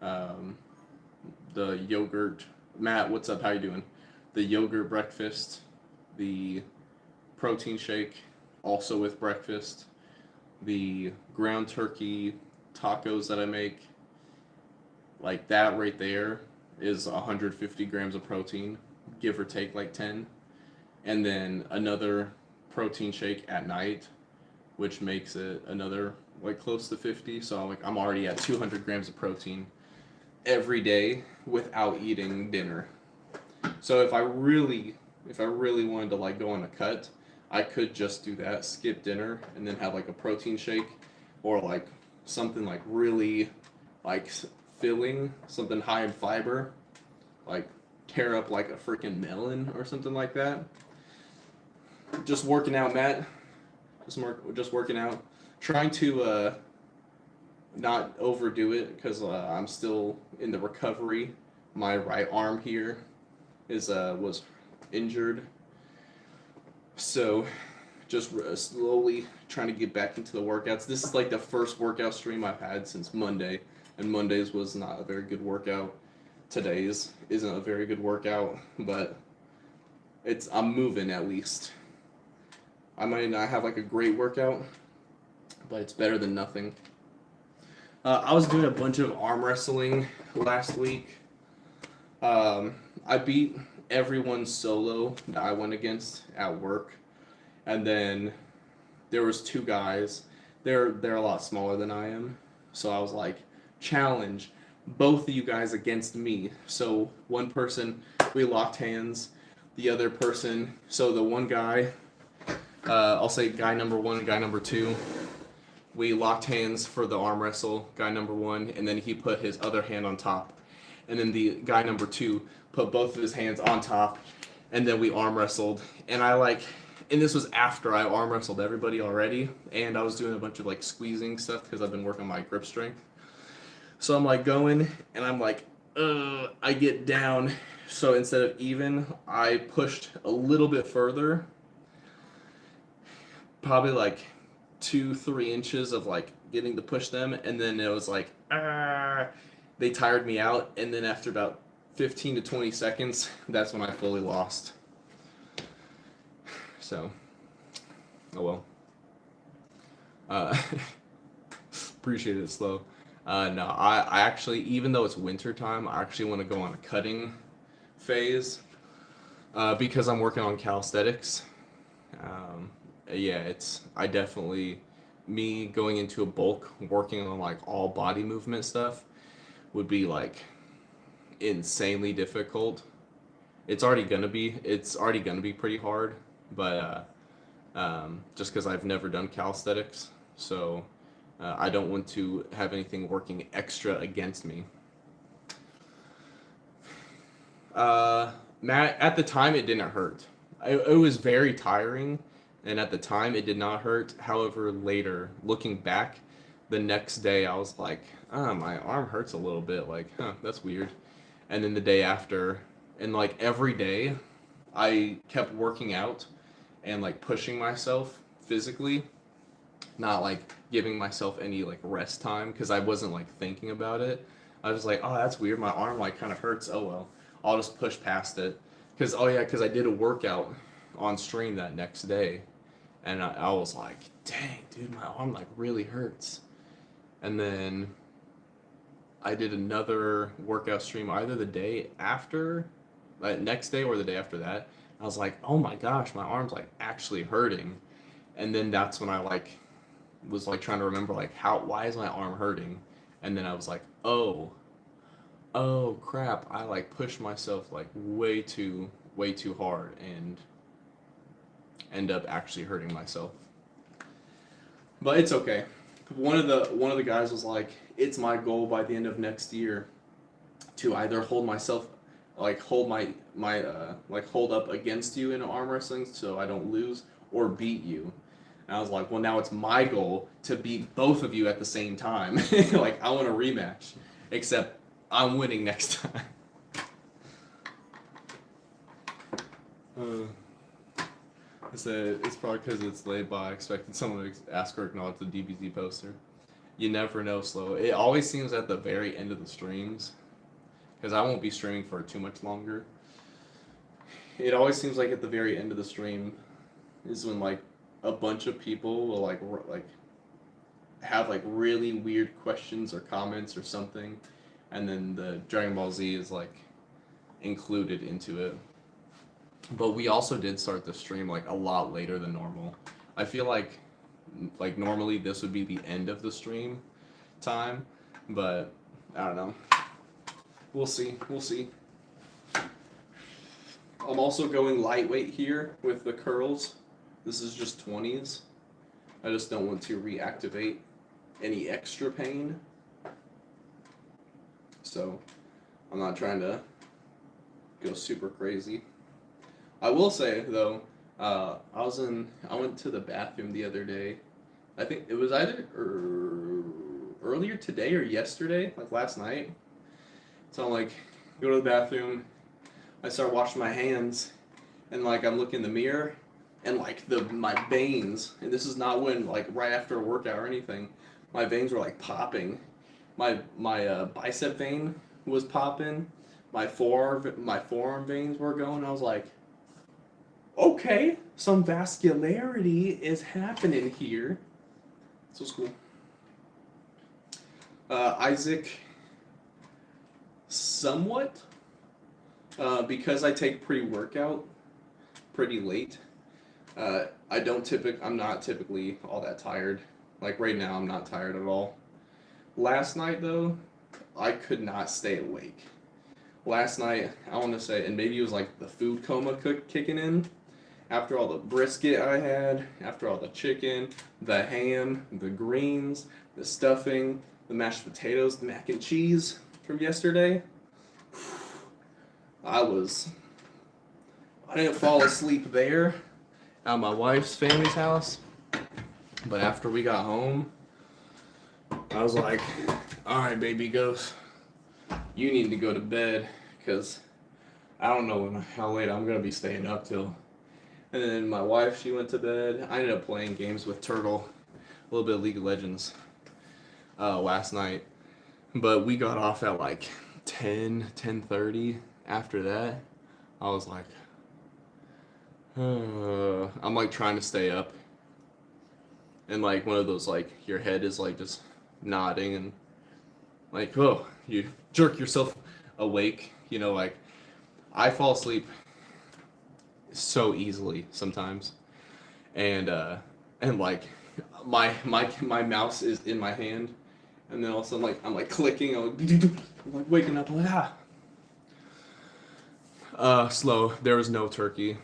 the yogurt. Matt, what's up? How you doing? The yogurt breakfast, the protein shake, also with breakfast, the ground turkey tacos that I make. Like that right there is 150 grams of protein, give or take like 10. And then another protein shake at night, which makes it another like close to 50. So I'm already at 200 grams of protein every day without eating dinner. So if I really wanted to like go on a cut, I could just do that, skip dinner, and then have like a protein shake, or like something like really like filling, something high in fiber, like tear up like a freaking melon or something like that. Just working out, Matt. Just working out, trying to not overdo it because I'm still in the recovery. My right arm here was injured, so just slowly trying to get back into the workouts. This is like the first workout stream I've had since Monday, and Monday's was not a very good workout. Today's isn't a very good workout, but I'm moving at least. I might not have like a great workout, but it's better than nothing. I was doing a bunch of arm wrestling last week. I beat everyone solo that I went against at work, and then there was two guys. They're a lot smaller than I am, so I was like, challenge both of you guys against me. So one person, we locked hands. The other person, so the one guy, I'll say guy number one and guy number two, we locked hands for the arm wrestle, guy number one, and then he put his other hand on top. And then the guy number two put both of his hands on top, and then we arm wrestled. And and this was after I arm wrestled everybody already, and I was doing a bunch of like squeezing stuff because I've been working on my grip strength. So I'm like going, and I'm like, I get down. So instead of even, I pushed a little bit further, probably like 2-3 inches of like getting to push them, and then it was like, they tired me out, and then after about 15 to 20 seconds, that's when I fully lost. So, oh well. Appreciate it, Slow. No, I actually, even though it's winter time, I actually want to go on a cutting phase because I'm working on calisthenics. Yeah, me going into a bulk, working on like all body movement stuff would be like insanely difficult. It's already gonna be pretty hard, but just because I've never done calisthenics, so I don't want to have anything working extra against me. Matt, at the time it didn't hurt. It was very tiring, and at the time it did not hurt. However, later, looking back, the next day I was like, my arm hurts a little bit, like, that's weird. And then the day after, and like every day, I kept working out and like pushing myself physically, not like giving myself any like rest time because I wasn't like thinking about it. I was like, oh, that's weird, my arm like kind of hurts. Oh well, I'll just push past it. Because I did a workout on stream that next day, and I was like, dang, dude, my arm like really hurts. And then I did another workout stream either the day after, next day or the day after that. I was like, oh my gosh, my arm's like actually hurting. And then that's when I like was like trying to remember like why is my arm hurting? And then I was like, oh crap, I like pushed myself like way too hard and end up actually hurting myself. But it's okay. One of the guys was like, it's my goal by the end of next year to either hold myself like hold hold up against you in arm wrestling so I don't lose, or beat you. And I was like, well, now it's my goal to beat both of you at the same time. Like, I want a rematch, except I'm winning next time. It's probably because it's late, but I expected someone to ask or acknowledge the DBZ poster. You never know, Slow. It always seems at the very end of the streams, because I won't be streaming for too much longer. It always seems like at the very end of the stream is when like a bunch of people will like have like really weird questions or comments or something, and then the Dragon Ball Z is like included into it. But we also did start the stream like a lot later than normal. I feel like normally this would be the end of the stream time, but I don't know. We'll see. We'll see. I'm also going lightweight here with the curls. This is just 20s. I just don't want to reactivate any extra pain. So I'm not trying to go super crazy. I will say though, I went to the bathroom the other day. I think it was either earlier today or yesterday, like last night. So I'm like, go to the bathroom. I start washing my hands, and like I'm looking in the mirror, and like my veins, and this is not when like right after a workout or anything, my veins were like popping. My bicep vein was popping. My forearm veins were going. I was like, okay, some vascularity is happening here. So it's cool. Isaac, somewhat, because I take pre-workout pretty late. I'm not typically all that tired. Like right now, I'm not tired at all. Last night though, I could not stay awake. Last night, I want to say, and maybe it was like the food coma kicking in. After all the brisket I had, after all the chicken, the ham, the greens, the stuffing, the mashed potatoes, the mac and cheese from yesterday, I didn't fall asleep there at my wife's family's house, but after we got home, I was like, all right, baby ghost, you need to go to bed, because I don't know how late I'm going to be staying up till. And then my wife, she went to bed. I ended up playing games with Turtle, a little bit of League of Legends, last night. But we got off at like 10:30. After that, I was like, I'm like trying to stay up. And like one of those, like your head is like just nodding and like, oh, you jerk yourself awake. You know, like I fall asleep so easily sometimes, and like my mouse is in my hand, and then all of a sudden I'm like clicking, I'm like waking up, I'm like slow. There was no turkey.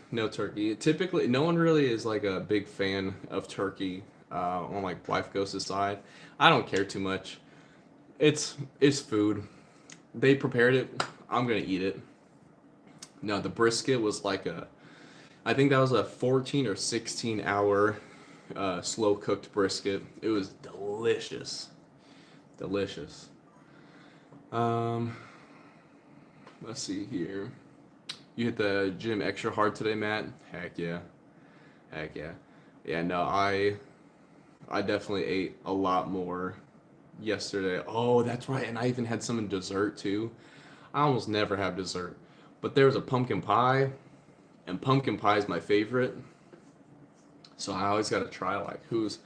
Typically, no one really is like a big fan of turkey on like Wife Ghost's side. I don't care too much. It's food. They prepared it. I'm gonna eat it. No, the brisket was like I think that was a 14 or 16 hour slow cooked brisket. It was delicious. Delicious. Let's see here. You hit the gym extra hard today, Matt? Heck yeah. Yeah, no, I definitely ate a lot more yesterday. Oh, that's right. And I even had some in dessert too. I almost never have dessert. But there was a pumpkin pie, and pumpkin pie is my favorite. So I always got to try like who's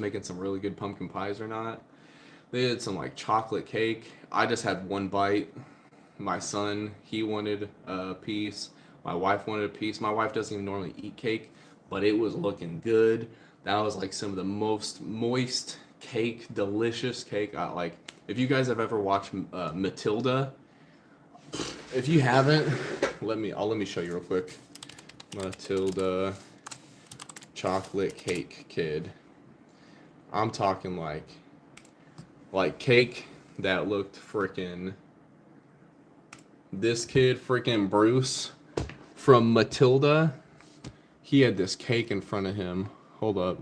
making some really good pumpkin pies or not. They did some like chocolate cake. I just had one bite. My son, he wanted a piece. My wife wanted a piece. My wife doesn't even normally eat cake, but it was looking good. That was like some of the most moist cake, delicious cake. Like if you guys have ever watched Matilda, if you haven't, let me show you real quick. Matilda chocolate cake kid. I'm talking like cake that looked freaking. This kid, freaking Bruce from Matilda, he had this cake in front of him. Hold up.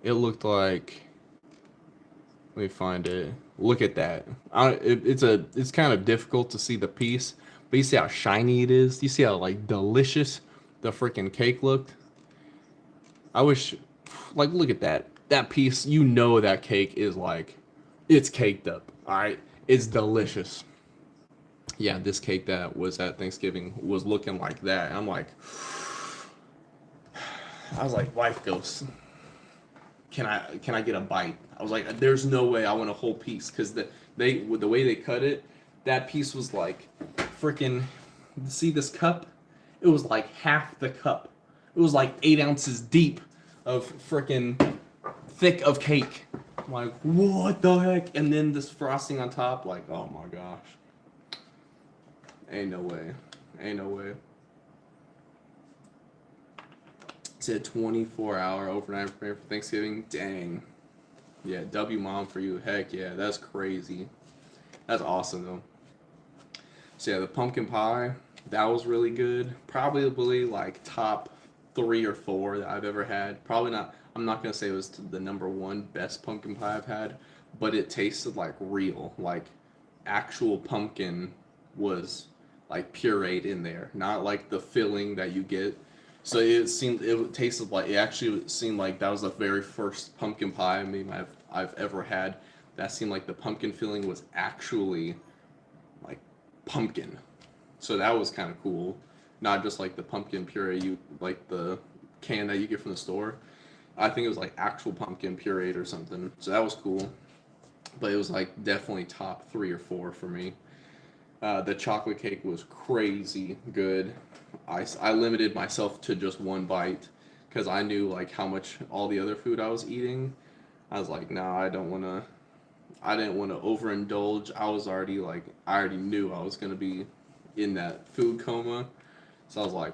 It looked like. Let me find it. Look at that. It's kind of difficult to see the piece, but you see how shiny it is. You see how like delicious the freaking cake looked. I wish, like, look at that. that piece, you know that cake is like, it's caked up. All right, it's delicious. Yeah, this cake that was at Thanksgiving was looking like that. I'm like, I was like, wife goes, can I get a bite? I was like, there's no way I want a whole piece because with the way they cut it, that piece was like freaking. See this cup? It was like half the cup. It was like 8 ounces deep of freaking thick of cake. I'm like, what the heck? And then this frosting on top, like, oh my gosh. Ain't no way. Ain't no way. It's a 24-hour overnight prayer for Thanksgiving. Dang. Yeah, W mom for you. Heck yeah, that's crazy. That's awesome though. So yeah, the pumpkin pie, that was really good. Probably like top 3 or 4 that I've ever had. Probably not. I'm not gonna say it was the number 1 best pumpkin pie I've had, but it tasted like real, like actual pumpkin was like pureed in there, not like the filling that you get. So it tasted like it actually seemed like that was the very first pumpkin pie I've ever had. That seemed like the pumpkin filling was actually like pumpkin. So that was kind of cool. Not just like the pumpkin puree you like the can that you get from the store. I think it was like actual pumpkin pureed or something. So that was cool. But it was like definitely top 3 or 4 for me. The chocolate cake was crazy good. I limited myself to just 1 bite because I knew like how much all the other food I was eating. I was like, nah, I didn't want to overindulge. I already knew I was gonna be in that food coma. So I was like,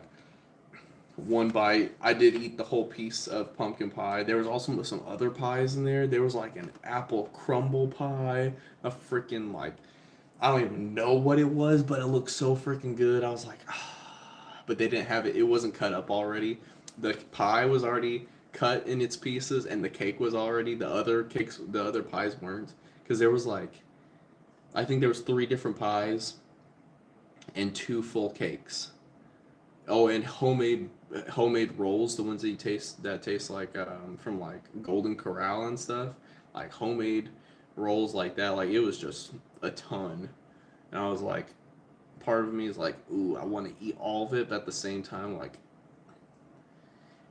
1 bite. I did eat the whole piece of pumpkin pie. There was also some other pies in there. There was like an apple crumble pie, a freaking like, I don't even know what it was, but it looked so freaking good. I was like, ah. But they didn't have it. It wasn't cut up already. The pie was already cut in its pieces, and the cake was already. The other pies weren't, because there was like, I think there was 3 different pies, and 2 full cakes. Oh, and homemade rolls, the ones that taste like from like Golden Corral and stuff, like homemade rolls like that. Like it was just a ton, and I was like, part of me is like, ooh, I want to eat all of it, but at the same time, like,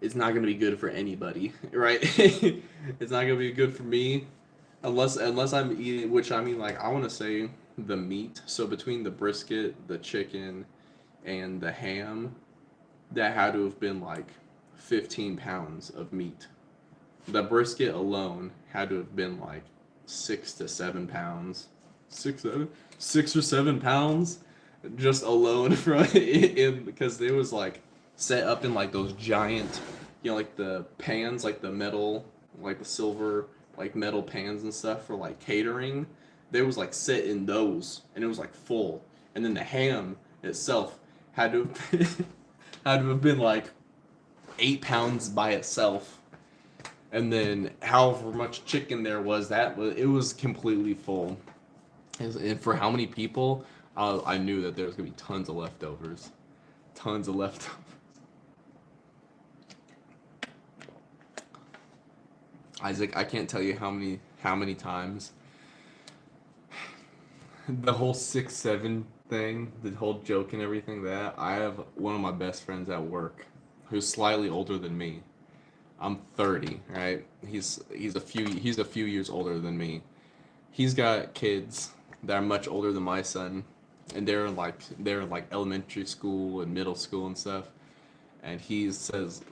it's not gonna be good for anybody, right? It's not gonna be good for me, unless I'm eating, which I mean, like, I want to say the meat. So between the brisket, the chicken, and the ham, that had to have been like 15 pounds of meat. The brisket alone had to have been like 6 to 7 pounds. 6 or 7 pounds just alone from in because it was like set up in like those giant, like the pans, like the metal, like the silver, like metal pans and stuff for like catering. They was like set in those, and it was like full. And then the ham itself had to have been like 8 pounds by itself. And then however much chicken there was, it was completely full. And for how many people, I knew that there was gonna be tons of leftovers. Tons of leftovers. Isaac, I can't tell you how many times the whole 6'7" thing, the whole joke and everything, that I have one of my best friends at work who's slightly older than me. I'm 30, right? He's a few years older than me. He's got kids that are much older than my son, and they're in like elementary school and middle school and stuff. And he says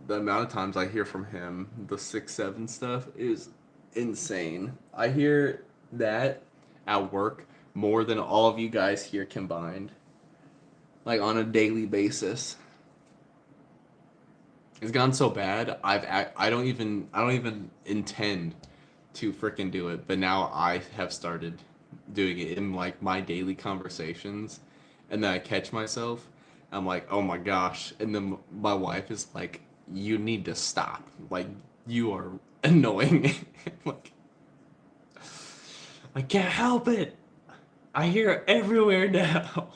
the amount of times I hear from him the 6'7" stuff is insane. I hear that at work more than all of you guys here combined, like on a daily basis. It's gotten so bad. I don't even intend to freaking do it, but now I have started doing it in like my daily conversations, and then I catch myself. I'm like, oh my gosh, and then my wife is like, you need to stop. Like, you are annoying. Like, I can't help it. I hear it everywhere now.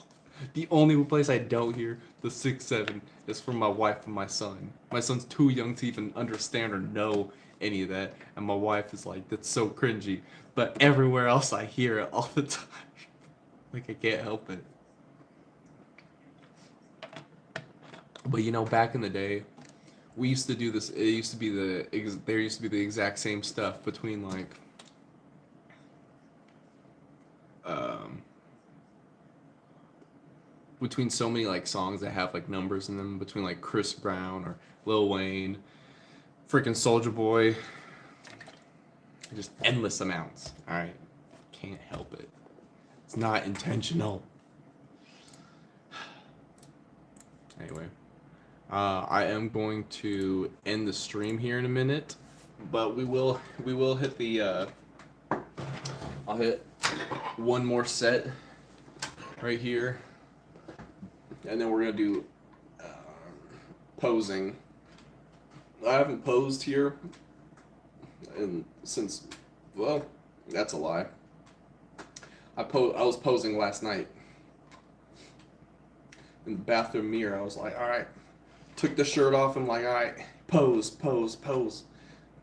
The only place I don't hear the 6'7" is from my wife and my son. My son's too young to even understand or know any of that. And my wife is like, that's so cringy. But everywhere else I hear it all the time. Like I can't help it. But you know, back in the day, we used to do this. It used to be there used to be the exact same stuff between like um, between so many like songs that have like numbers in them, between like Chris Brown or Lil Wayne, freaking Soldier Boy, just endless amounts. All right, can't help it. It's not intentional. Anyway, I am going to end the stream here in a minute, but we will hit the. I'll hit one more set right here, and then we're gonna do posing. I haven't posed here, and since, well, that's a lie. I was posing last night in the bathroom mirror. I was like, all right, took the shirt off and like, all right, pose, pose, pose.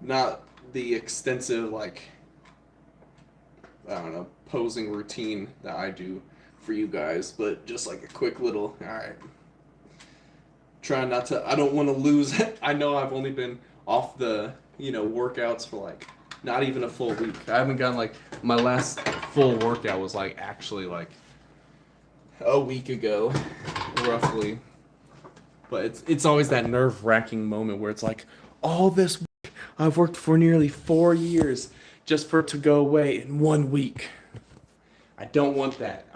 Not the extensive like, I don't know, posing routine that I do for you guys, but just like a quick little, all right. Trying not to, I don't want to lose. I know I've only been off the, workouts for like not even a full week. I haven't gotten like, my last full workout was like actually like a week ago, roughly. But it's always that nerve-wracking moment where it's like, all this week, I've worked for nearly 4 years just for it to go away in 1 week. I don't want that.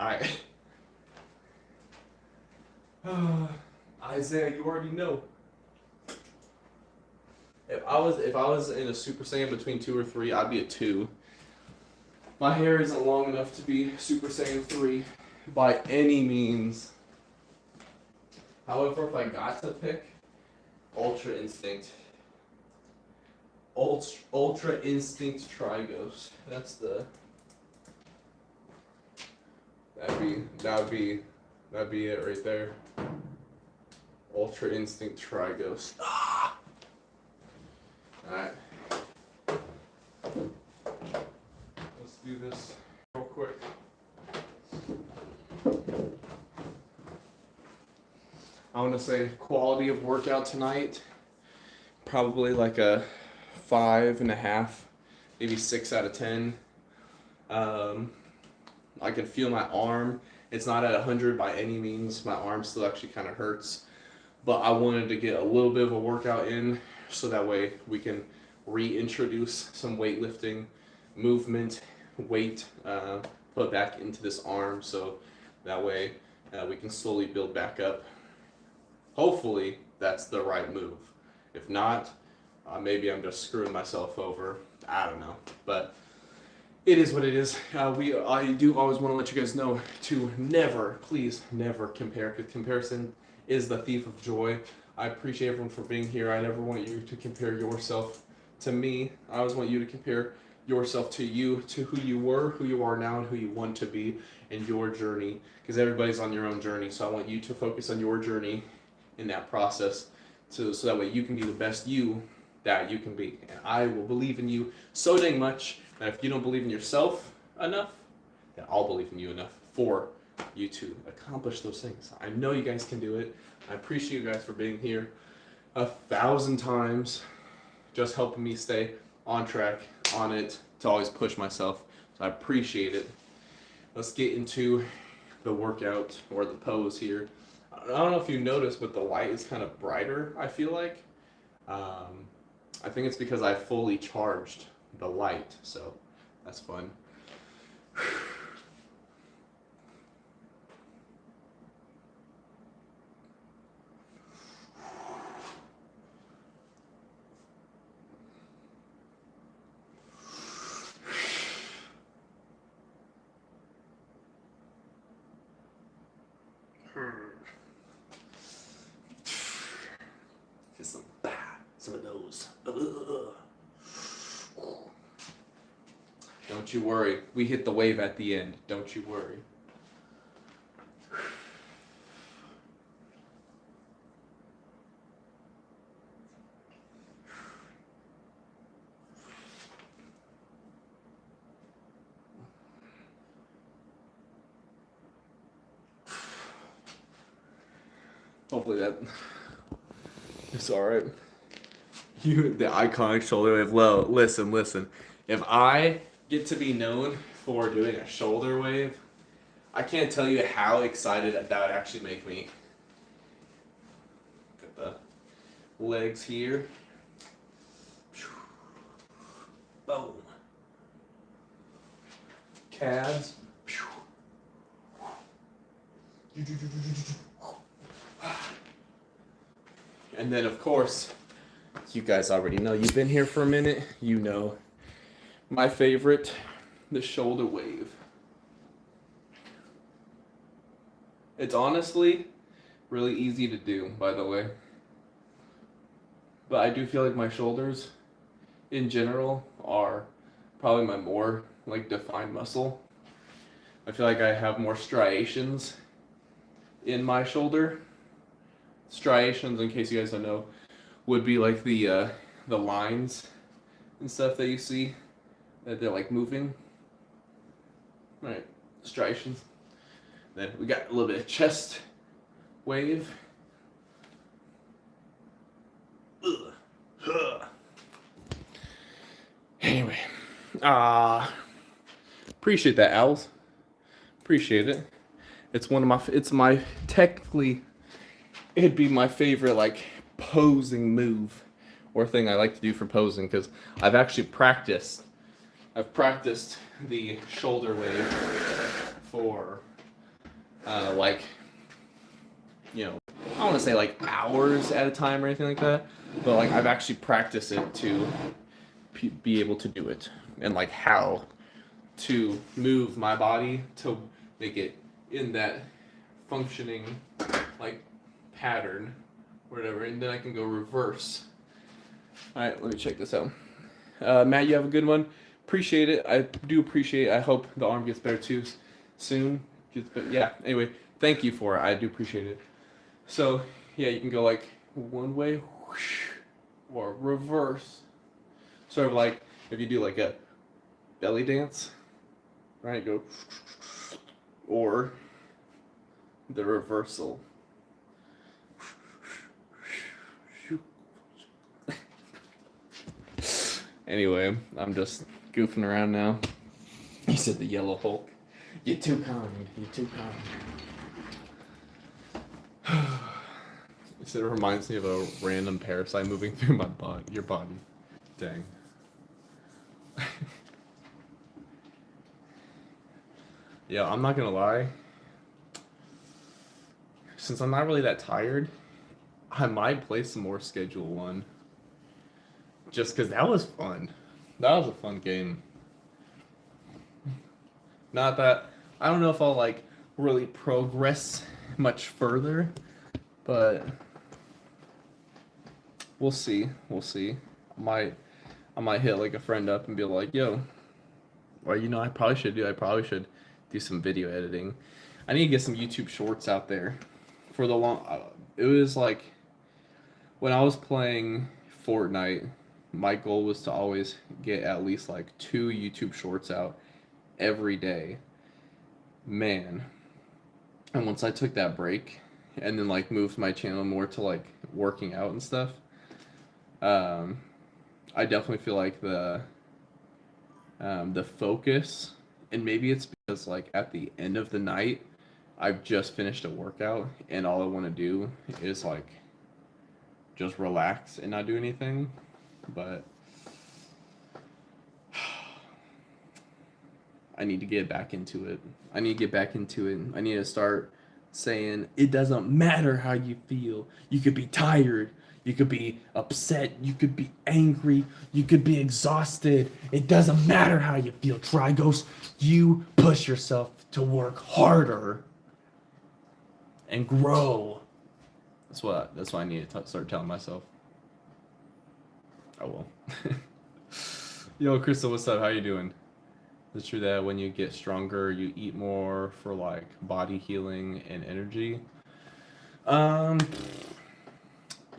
Isaiah, you already know. If I was in a Super Saiyan between 2 or 3, I'd be a 2. My hair isn't long enough to be Super Saiyan 3 by any means. However, if I got to pick, Ultra Instinct. Ultra Instinct Trigos. That'd be it right there. Ultra Instinct Trigos. Ah! Alright. Let's do this real quick. I want to say quality of workout tonight, probably like a 5.5, maybe 6 out of 10. I can feel my arm. It's not at 100 by any means. My arm still actually kind of hurts. But I wanted to get a little bit of a workout in so that way we can reintroduce some weightlifting movement, weight, put back into this arm so that way we can slowly build back up. Hopefully that's the right move. If not, maybe I'm just screwing myself over. I don't know. But it is what it is. I do always want to let you guys know to never, please never compare, because comparison is the thief of joy. I appreciate everyone for being here. I never want you to compare yourself to me. I always want you to compare yourself to you, to who you were, who you are now, and who you want to be in your journey, because everybody's on your own journey. So I want you to focus on your journey in that process so that way you can be the best you that you can be. And I will believe in you so dang much that if you don't believe in yourself enough, then I'll believe in you enough for you to accomplish those things. I know you guys can do it. I appreciate you guys for being here 1,000 times, just helping me stay on track, on it, to always push myself. So I appreciate it. Let's get into the workout or the pose here. I don't know if you noticed, but the light is kind of brighter, I feel like. I think it's because I fully charged the light, so that's fun. Just some of those. Don't you worry. We hit the wave at the end. Don't you worry. Hopefully that it's all right. The iconic shoulder wave. Well, listen. If I get to be known for doing a shoulder wave, I can't tell you how excited that would actually make me. Got the legs here. Boom. Calves. And then, of course, you guys already know. You've been here for a minute. You know my favorite, the shoulder wave. It's honestly really easy to do, by the way. But I do feel like my shoulders, in general, are probably my more like defined muscle. I feel like I have more striations in my shoulder. Striations, in case you guys don't know, would be like the lines and stuff that you see that they're like moving. Right, striations. Then we got a little bit of chest wave. Anyway, appreciate that, Owls. Appreciate it. It's technically, it'd be my favorite like posing move or thing I like to do for posing, because I've actually practiced. I've practiced the shoulder wave for like, you know, I don't want to say like hours at a time or anything like that, but like I've actually practiced it to be able to do it, and like how to move my body to make it in that functioning like pattern, whatever, and then I can go reverse. All right, let me check this out. Matt, you have a good one. Appreciate it. I do appreciate it. I hope the arm gets better too soon. Yeah, anyway, thank you for it. I do appreciate it. So, yeah, you can go like one way, whoosh, or reverse. Sort of like if you do like a belly dance, right? Go, or the reversal. Anyway, I'm just goofing around now. He said the yellow Hulk. You're too kind. You're too kind. He said it reminds me of a random parasite moving through my body. Your body. Dang. Yeah, I'm not gonna lie. Since I'm not really that tired, I might play some more Schedule 1. Just because that was fun. That was a fun game. Not that, I don't know if I'll like really progress much further, but we'll see. We'll see. I might hit like a friend up and be like, yo, or you know, I probably should do some video editing. I need to get some YouTube shorts out there for the long. It was like when I was playing Fortnite, my goal was to always get at least like 2 YouTube shorts out every day. Man. And once I took that break and then like moved my channel more to like working out and stuff, I definitely feel like the focus, and maybe it's because like at the end of the night I've just finished a workout and all I want to do is like just relax and not do anything, but I need to get back into it. I need to start saying it doesn't matter how you feel. You could be tired. You could be upset. You could be angry. You could be exhausted. It doesn't matter how you feel, Trigos. You push yourself to work harder and grow. That's what I need to start telling myself. I will. Yo, Crystal, what's up? How you doing? Is it true that when you get stronger, you eat more for like body healing and energy?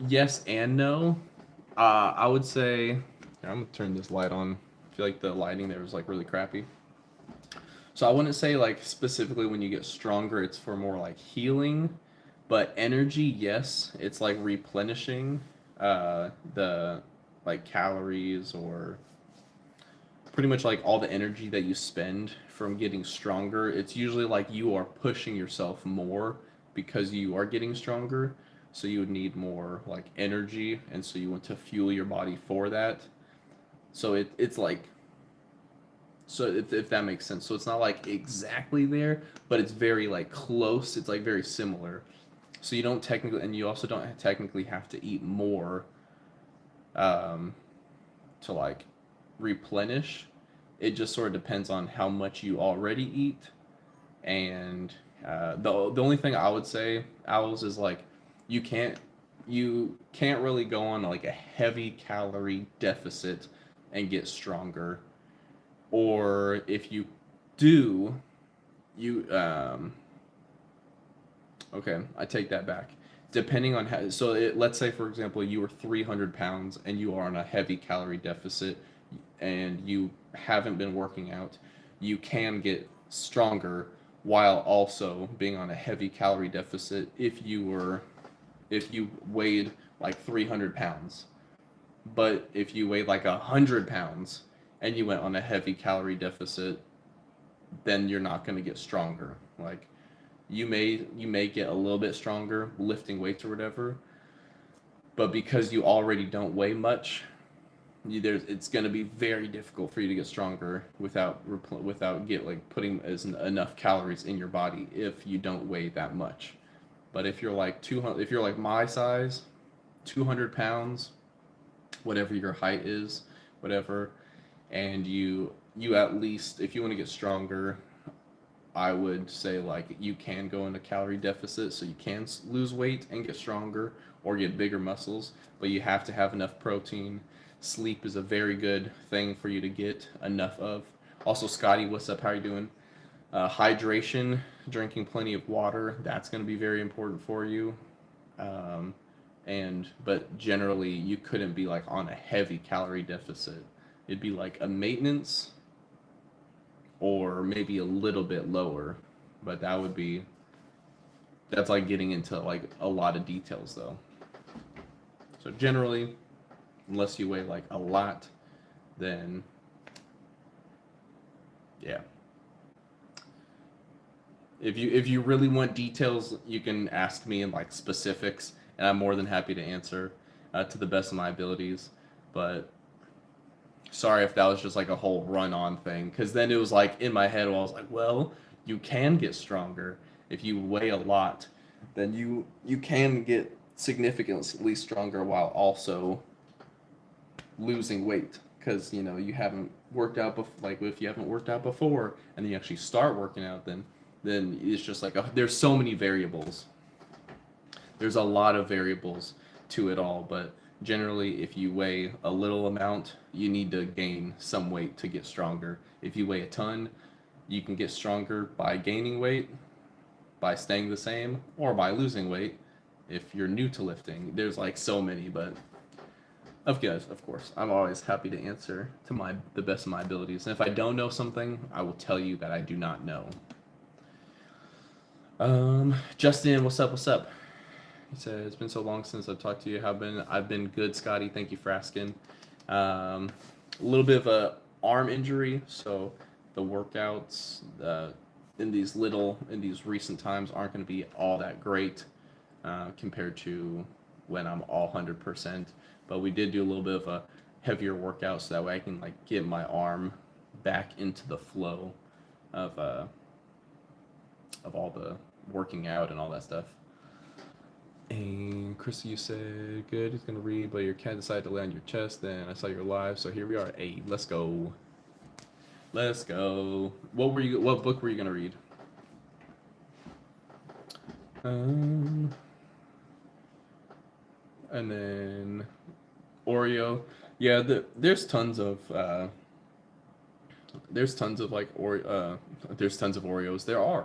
Yes and no. I would say, I'm gonna turn this light on. I feel like the lighting there was like really crappy. So I wouldn't say like specifically when you get stronger, it's for more like healing, But energy, yes, it's like replenishing the like calories or pretty much like all the energy that you spend from getting stronger. It's usually like you are pushing yourself more because you are getting stronger. So you would need more like energy, and so you want to fuel your body for that. So it's like so if that makes sense. So it's not like exactly there, but it's very like close. It's like very similar. So you don't technically, and you also don't technically have to eat more um, to like replenish. It just sort of depends on how much you already eat. And the only thing I would say, Owls, is like you can't you can't really go on like a heavy calorie deficit and get stronger. Or if you do, you okay, I take that back. Depending on how, so let's say for example you were 300 pounds and you are on a heavy calorie deficit and you haven't been working out, you can get stronger while also being on a heavy calorie deficit if you weighed like 300 pounds. But if you weighed like 100 pounds and you went on a heavy calorie deficit, then you're not going to get stronger. Like you may get a little bit stronger lifting weights or whatever, but because you already don't weigh much, it's going to be very difficult for you to get stronger without get like putting enough calories in your body if you don't weigh that much. But if you're like 200, if you're like my size, 200 pounds, whatever your height is, whatever, and you at least, if you want to get stronger, I would say like you can go into calorie deficit so you can lose weight and get stronger or get bigger muscles, but you have to have enough protein. Sleep is a very good thing for you to get enough of. Also, Scotty, what's up? How are you doing? Hydration, drinking plenty of water, that's going to be very important for you. Um, but generally, you couldn't be like on a heavy calorie deficit. It'd be like a maintenance or maybe a little bit lower, but that's like getting into like a lot of details though. So generally, unless you weigh like a lot, then yeah. If you really want details, you can ask me in like specifics, and I'm more than happy to answer to the best of my abilities. But sorry if that was just like a whole run-on thing, because then it was like in my head, I was like, well, you can get stronger if you weigh a lot, then you can get significantly stronger while also losing weight, because you haven't worked out like if you haven't worked out before and then you actually start working out, then it's just like there's so many variables. There's a lot of variables to it all, but generally, if you weigh a little amount, you need to gain some weight to get stronger. If you weigh a ton, you can get stronger by gaining weight, by staying the same, or by losing weight. If you're new to lifting, there's like so many, but of course, I'm always happy to answer to the best of my abilities. And if I don't know something, I will tell you that I do not know. Justin, what's up? What's up? He said, it's been so long since I've talked to you. I've been good, Scotty. Thank you for asking. A little bit of a arm injury, so the workouts in these recent times aren't going to be all that great compared to when I'm all 100%. But we did do a little bit of a heavier workout so that way I can like get my arm back into the flow of all the working out and all that stuff. And Chrissy, you said good. He's gonna read, but your cat decided to lay on your chest. Then I saw your live, so here we are. Hey, let's go. Let's go. What book were you gonna read? And then Oreo. Yeah, there's tons of there's tons of Oreos.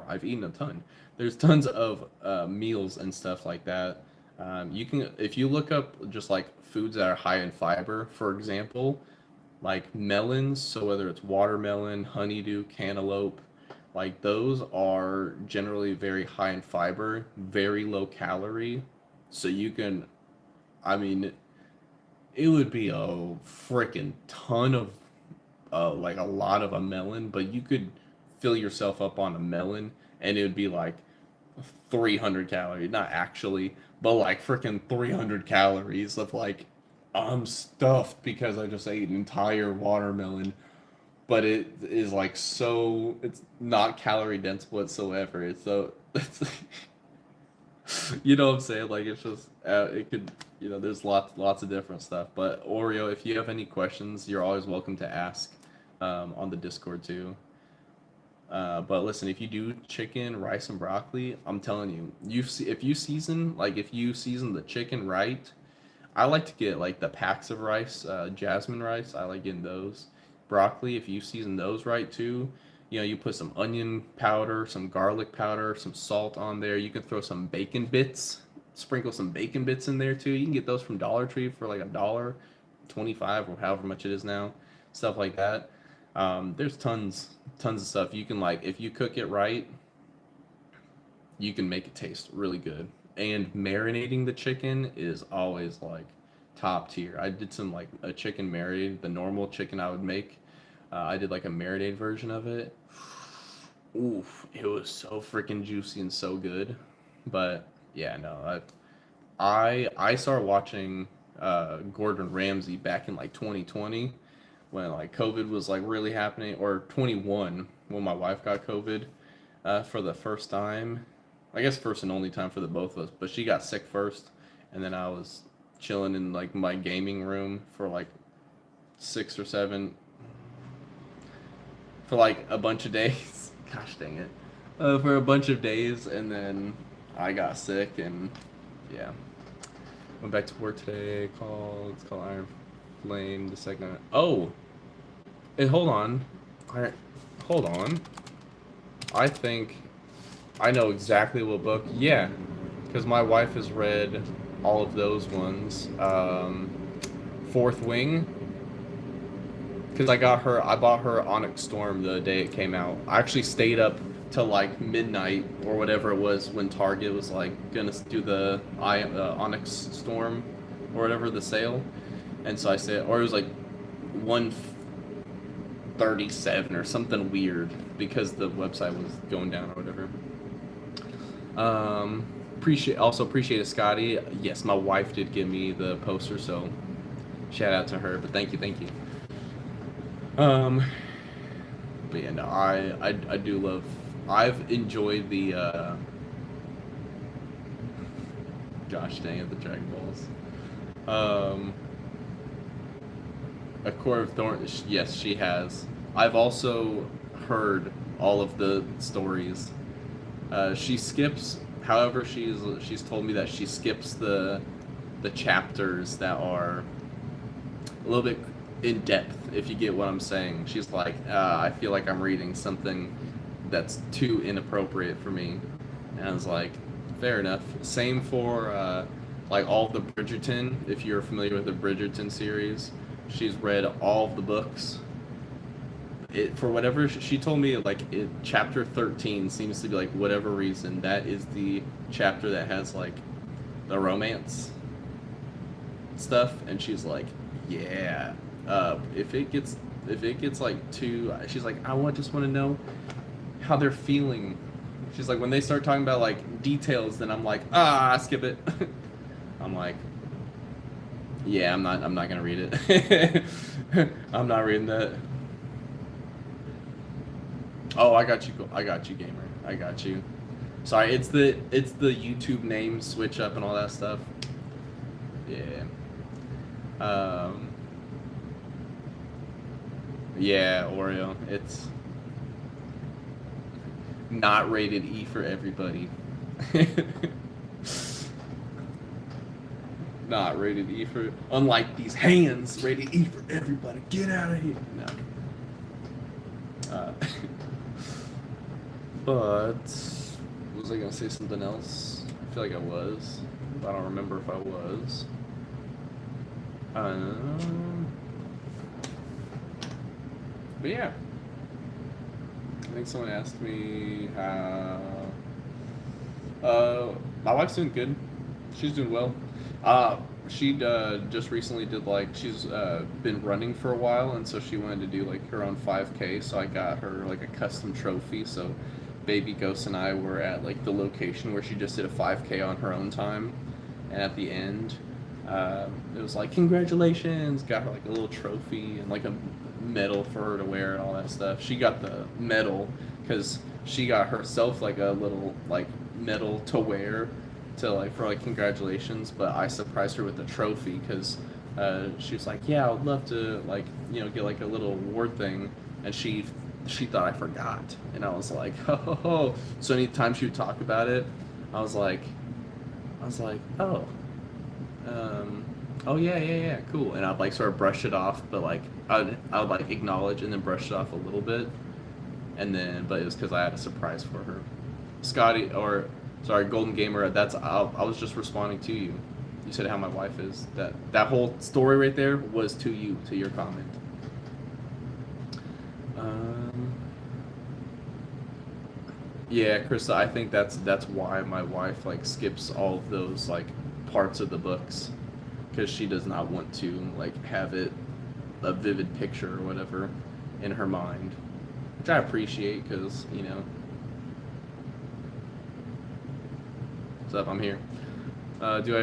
I've eaten a ton. There's tons of meals and stuff like that. You can, if you look up just like foods that are high in fiber, for example, like melons. So whether it's watermelon, honeydew, cantaloupe, Like those are generally very high in fiber, very low calorie. So you can, I mean, it would be a freaking ton of, like a lot of a melon, but you could fill yourself up on a melon and it would be like 300 calories, not actually, but like freaking 300 calories of like, I'm stuffed because I just ate an entire watermelon, but it is like so, it's not calorie dense whatsoever. It's so, it's, you know what I'm saying? Like it's just, it could, there's lots of different stuff. But Oreo, if you have any questions, you're always welcome to ask on the Discord too. But listen, if you do chicken, rice, and broccoli, I'm telling you, if you season the chicken right, I like to get like the packs of rice, jasmine rice. I like getting those. Broccoli, if you season those right too, you put some onion powder, some garlic powder, some salt on there. You can throw some bacon bits, sprinkle some bacon bits in there too. You can get those from Dollar Tree for like $1.25 or however much it is now, stuff like that. There's tons of stuff you can like. If you cook it right, you can make it taste really good. And marinating the chicken is always like top tier. I did some like a chicken marinade, the normal chicken I would make. I did like a marinade version of it. Oof, it was so freaking juicy and so good. But yeah, no, I started watching Gordon Ramsay back in like 2020 when like COVID was like really happening, or 21 when my wife got COVID for the first time. I guess first and only time for the both of us, but she got sick first, and then I was chilling in like my gaming room for like 6 or 7 for like a bunch of days. Gosh dang it. For a bunch of days, and then I got sick, and yeah. Went back to work today. It's called Iron Flame. The second. Oh, hey, hold on. Hold on. I think I know exactly what book. Yeah, because my wife has read all of those ones. Fourth Wing. Because I bought her Onyx Storm the day it came out. I actually stayed up till like midnight or whatever it was when Target was like gonna do the Onyx Storm or whatever, the sale, and so I said, or it was like 137 or something weird because the website was going down or whatever. Appreciate it, Scotty. Yes, my wife did give me the poster, so shout out to her. But thank you. But yeah, no, I do love. I've enjoyed the gosh dang it, the Dragon Balls. A Core of Thorns. Yes, she has. I've also heard all of the stories. She skips. However, she's told me that she skips the chapters that are a little bit in depth, if you get what I'm saying. She's like, I feel like I'm reading something that's too inappropriate for me. And I was like, fair enough. Same for like all of the Bridgerton. If you're familiar with the Bridgerton series, she's read all of the books. For whatever she told me, like chapter 13 seems to be like, whatever reason, that is the chapter that has like the romance stuff, and she's like, yeah, if it gets like too, she's like, just want to know how they're feeling. She's like, when they start talking about like details, then I'm like, skip it. I'm like, yeah, I'm not gonna read it. I'm not reading that. Oh, I got you, gamer. I got you. Sorry, it's the YouTube name switch up and all that stuff. Yeah. Yeah, Oreo. It's not rated E for everybody. Not rated E for, unlike these hands, rated E for everybody. Get out of here. No. But was I gonna say something else? I feel like I was, but I don't remember if I was. But yeah, I think someone asked me how. My wife's doing good. She's doing well. She just recently did like she's been running for a while, and so she wanted to do like her own 5K. So I got her like a custom trophy. So Baby Ghost and I were at like the location where she just did a 5K on her own time, and at the end, it was like congratulations. Got her like a little trophy and like a medal for her to wear and all that stuff. She got the medal because she got herself like a little like medal to wear to like for like congratulations, but I surprised her with a trophy because she was like, yeah, I would love to like get like a little award thing, and she thought I forgot, and I was like, oh. So anytime she would talk about it, I was like, oh, oh yeah, cool, and I'd like sort of brush it off, but like I would like acknowledge and then brush it off a little bit, and then but it was because I had a surprise for her. Scotty, or sorry, Golden Gamer. I was just responding to you. You said how my wife is. That whole story right there was to you, to your comment. Yeah, Krista, I think that's why my wife like skips all of those like parts of the books, because she does not want to like have it a vivid picture or whatever in her mind, which I appreciate because What's up? I'm here. Do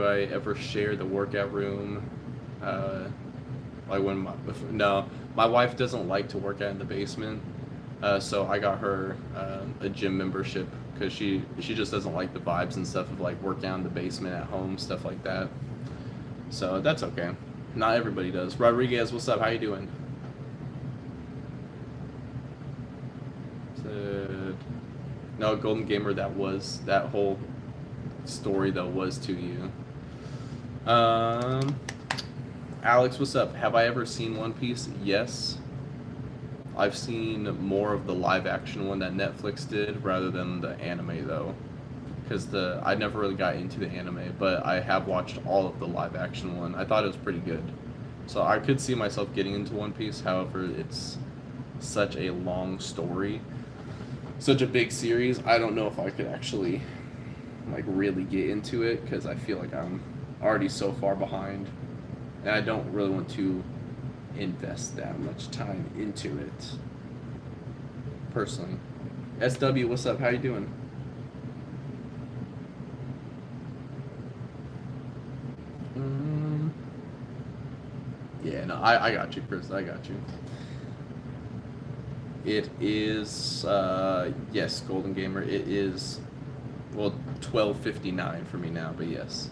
I ever share the workout room? Like when no, my wife doesn't like to work out in the basement. So I got her a gym membership because she just doesn't like the vibes and stuff of like working out in the basement at home, stuff like that. So that's okay. Not everybody does. Rodriguez, what's up? How you doing? No, Golden Gamer, that whole story though was to you. Alex, what's up? Have I ever seen One Piece? Yes. I've seen more of the live action one that Netflix did rather than the anime though, because I never really got into the anime, but I have watched all of the live action one. I thought it was pretty good, so I could see myself getting into One Piece. However, it's such a long story, such a big series. I don't know if I could actually like really get into it because I feel like I'm already so far behind, and I don't really want to invest that much time into it personally. SW, what's up? How you doing? Yeah, no, I got you, Chris. I got you. It is yes, Golden Gamer. It is 12:59 for me now, but yes,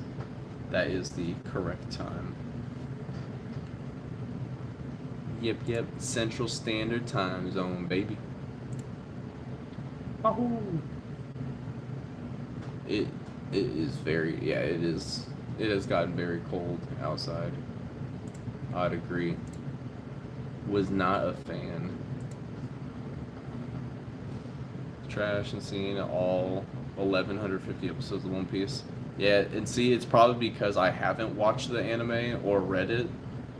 that is the correct time. Yep, Central Standard Time Zone, baby. Oh. It is very, it is. It has gotten very cold outside. I'd agree. Was not a fan. Trash and seeing all 1,150 episodes of One Piece. Yeah, and see, it's probably because I haven't watched the anime or read it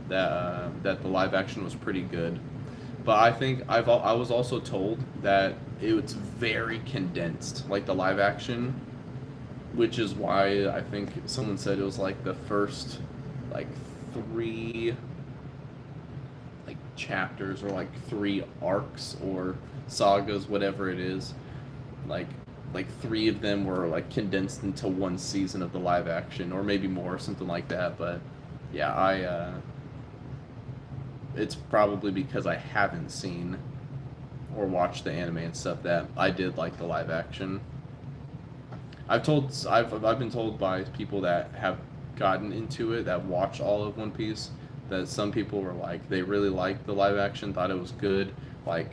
that the live action was pretty good. But I think I was also told that it's very condensed, like the live action, which is why I think someone said it was like the first like 3 like chapters or like 3 arcs or sagas, whatever it is, like 3 of them were like condensed into 1 season of the live action, or maybe more, something like that. But yeah, it's probably because I haven't seen or watched the anime and stuff that I did like the live action. I've been told by people that have gotten into it, that watch all of One Piece, that some people were like, they really liked the live action, thought it was good, like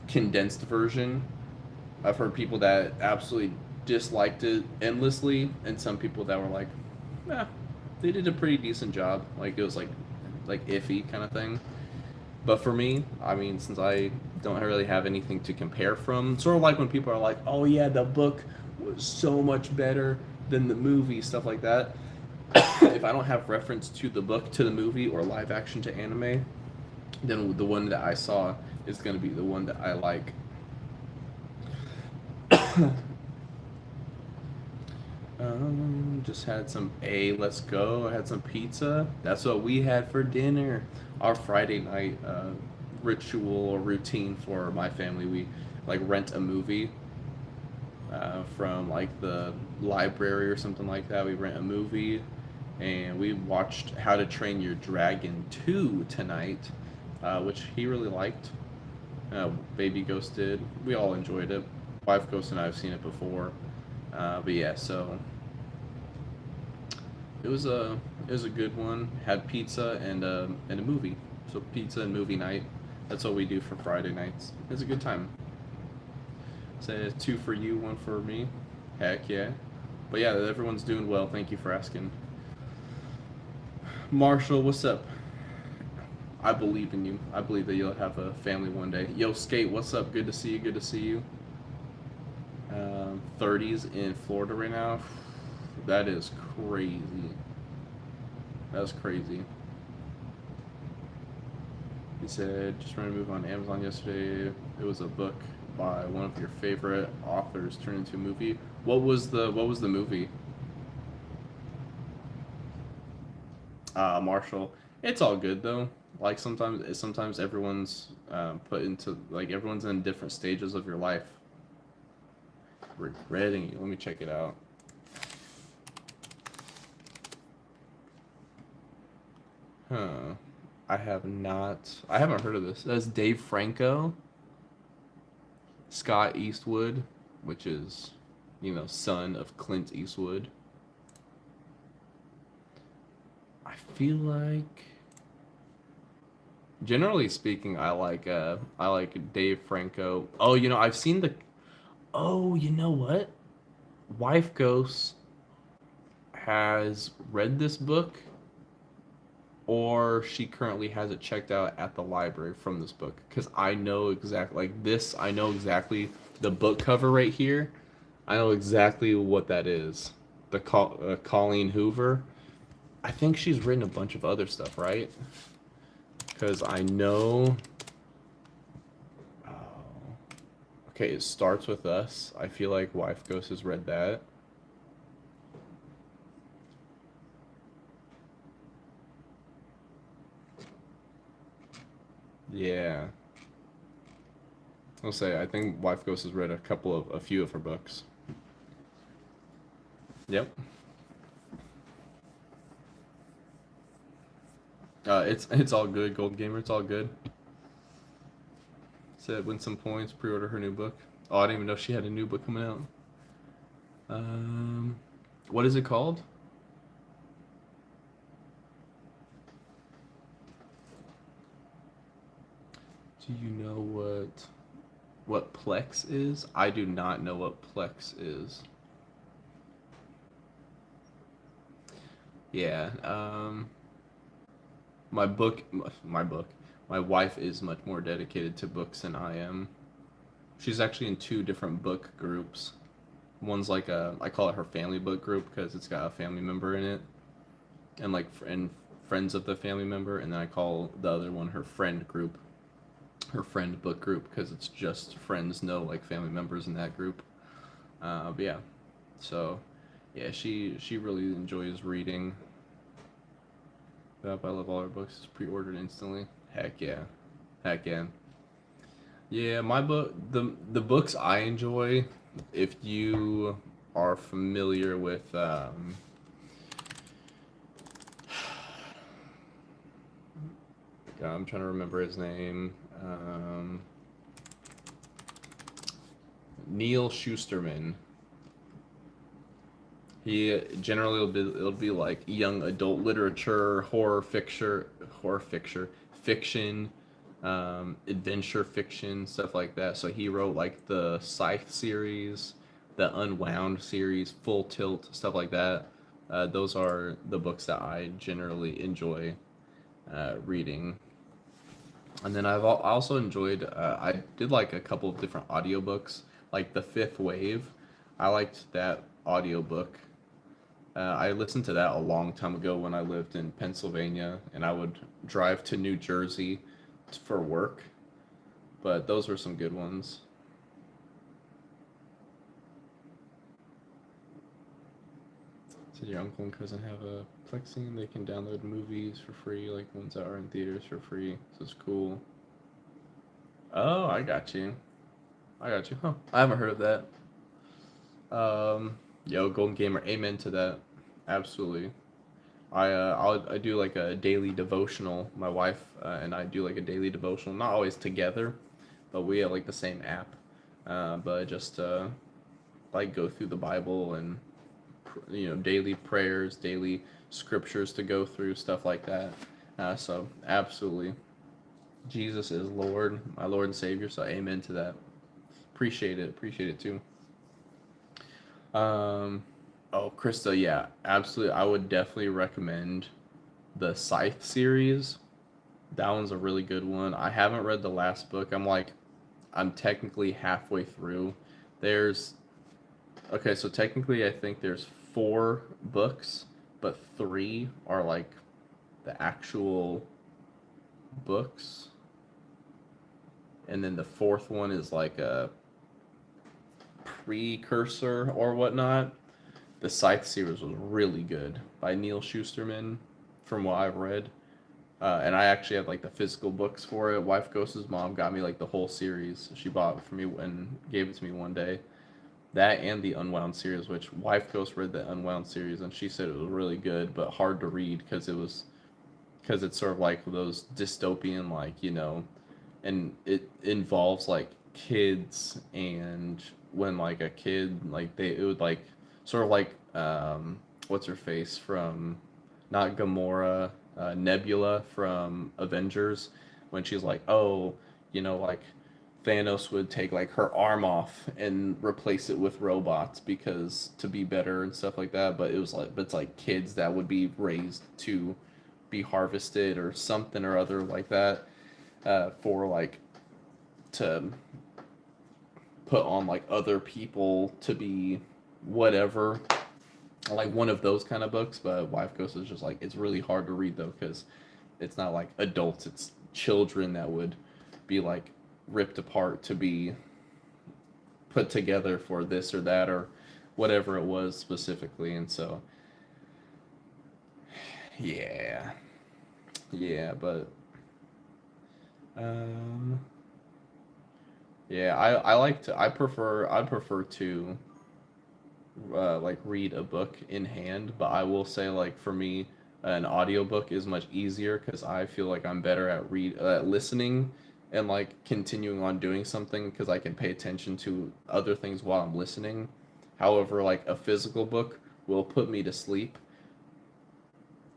condensed version. I've heard people that absolutely disliked it endlessly, and some people that were like, they did a pretty decent job. Like it was like iffy kind of thing. But for me, I mean, since I don't really have anything to compare from, sort of like when people are like, oh yeah, the book was so much better than the movie, stuff like that. If I don't have reference to the book, to the movie, or live action to anime, then the one that I saw is gonna be the one that I like. Just had some let's go. I had some pizza. That's what we had for dinner. Our Friday night ritual or routine for my family. We like rent a movie from like the library or something like that. We rent a movie, and we watched How to Train Your Dragon 2 tonight, which he really liked. Baby Ghost did. We all enjoyed it. Wife Ghost and I have seen it before, but yeah. So it was a good one. Had pizza and a movie. So pizza and movie night. That's what we do for Friday nights. It's a good time. So 2 for you, 1 for me. Heck yeah. But yeah, everyone's doing well. Thank you for asking. Marshall, what's up? I believe in you. I believe that you'll have a family one day. Yo, Skate, what's up? Good to see you. Good to see you. 30s in Florida right now. That is crazy. That's crazy. He said, just trying to move on Amazon yesterday. It was a book by one of your favorite authors turned into a movie. What was the movie? Marshall. It's all good though. Like sometimes everyone's put into like everyone's in different stages of your life. Regretting you. Let me check it out. Huh. I haven't heard of this. That's Dave Franco. Scott Eastwood, which is, son of Clint Eastwood. I feel like, generally speaking, I like Dave Franco. Oh, I've seen the. Oh, you know what? Wife Ghost has read this book, or she currently has it checked out at the library from this book. Because I know exactly, I know exactly the book cover right here. I know exactly what that is. The Colleen Hoover. I think she's written a bunch of other stuff, right? Because I know. Oh. Okay, It Starts With Us. I feel like Wife Ghost has read that. Yeah. I'll say I think Wife Ghost has read a few of her books. Yep. It's all good, Gold Gamer. It's all good. Said win some points, pre-order her new book. Oh, I didn't even know she had a new book coming out. What is it called? Do you know what Plex is? I do not know what Plex is. Yeah. My wife is much more dedicated to books than I am. She's actually in 2 different book groups. One's like I call it her family book group because it's got a family member in it, and friends of the family member, and then I call the other one her friend group, her friend book group, because it's just friends, no like family members in that group. But yeah, so yeah, she really enjoys reading. I love all her books. It's pre-ordered instantly. Heck yeah. Heck yeah. Yeah, my book, the books I enjoy, if you are familiar with, I'm trying to remember his name, Neil Schusterman. He generally it'll be like young adult literature, fiction, adventure fiction, stuff like that. So he wrote like the Scythe series, the Unwound series, Full Tilt, stuff like that. Those are the books that I generally enjoy reading. And then I also enjoyed, I did like a couple of different audiobooks, like The Fifth Wave. I liked that audiobook. I listened to that a long time ago when I lived in Pennsylvania, and I would drive to New Jersey for work. But those were some good ones. So your uncle and cousin have a Plexing. They can download movies for free, like ones that are in theaters for free. So it's cool. Oh, I got you. Huh? I haven't heard of that. Yo, Golden Gamer, amen to that. Absolutely. I do like a daily devotional. My wife and I do like a daily devotional. Not always together, but we have like the same app. But just like go through the Bible and daily prayers, daily scriptures to go through, stuff like that. So absolutely, Jesus is Lord, my Lord and Savior. So amen to that. Appreciate it too. Oh, Krista, yeah, absolutely. I would definitely recommend the Scythe series. That one's a really good one. I haven't read the last book. I'm technically halfway through. Okay, so technically I think there's 4 books, but 3 are like the actual books. And then the 4th one is like a precursor or whatnot. The Scythe series was really good by Neil Shusterman, from what I've read. And I actually have like the physical books for it. Wife Ghost's mom got me like the whole series. She bought it for me and gave it to me one day. That and the Unwound series, which Wife Ghost read the Unwound series and she said it was really good but hard to read because it's sort of like those dystopian, and it involves like kids, and when like a kid it would like sort of like what's her face from, not Gamora, Nebula from Avengers, when she's like, oh, like Thanos would take like her arm off and replace it with robots because to be better and stuff like that. But it's like kids that would be raised to be harvested or something or other like that, for like to put on like other people to be whatever, like one of those kind of books. But Wife Ghost is just like, it's really hard to read though because it's not like adults, it's children that would be like ripped apart to be put together for this or that or whatever it was specifically. And so yeah, but yeah, I'd prefer to like read a book in hand, but I will say like for me an audiobook is much easier because I feel like I'm better at listening and like continuing on doing something because I can pay attention to other things while I'm listening. However, like a physical book will put me to sleep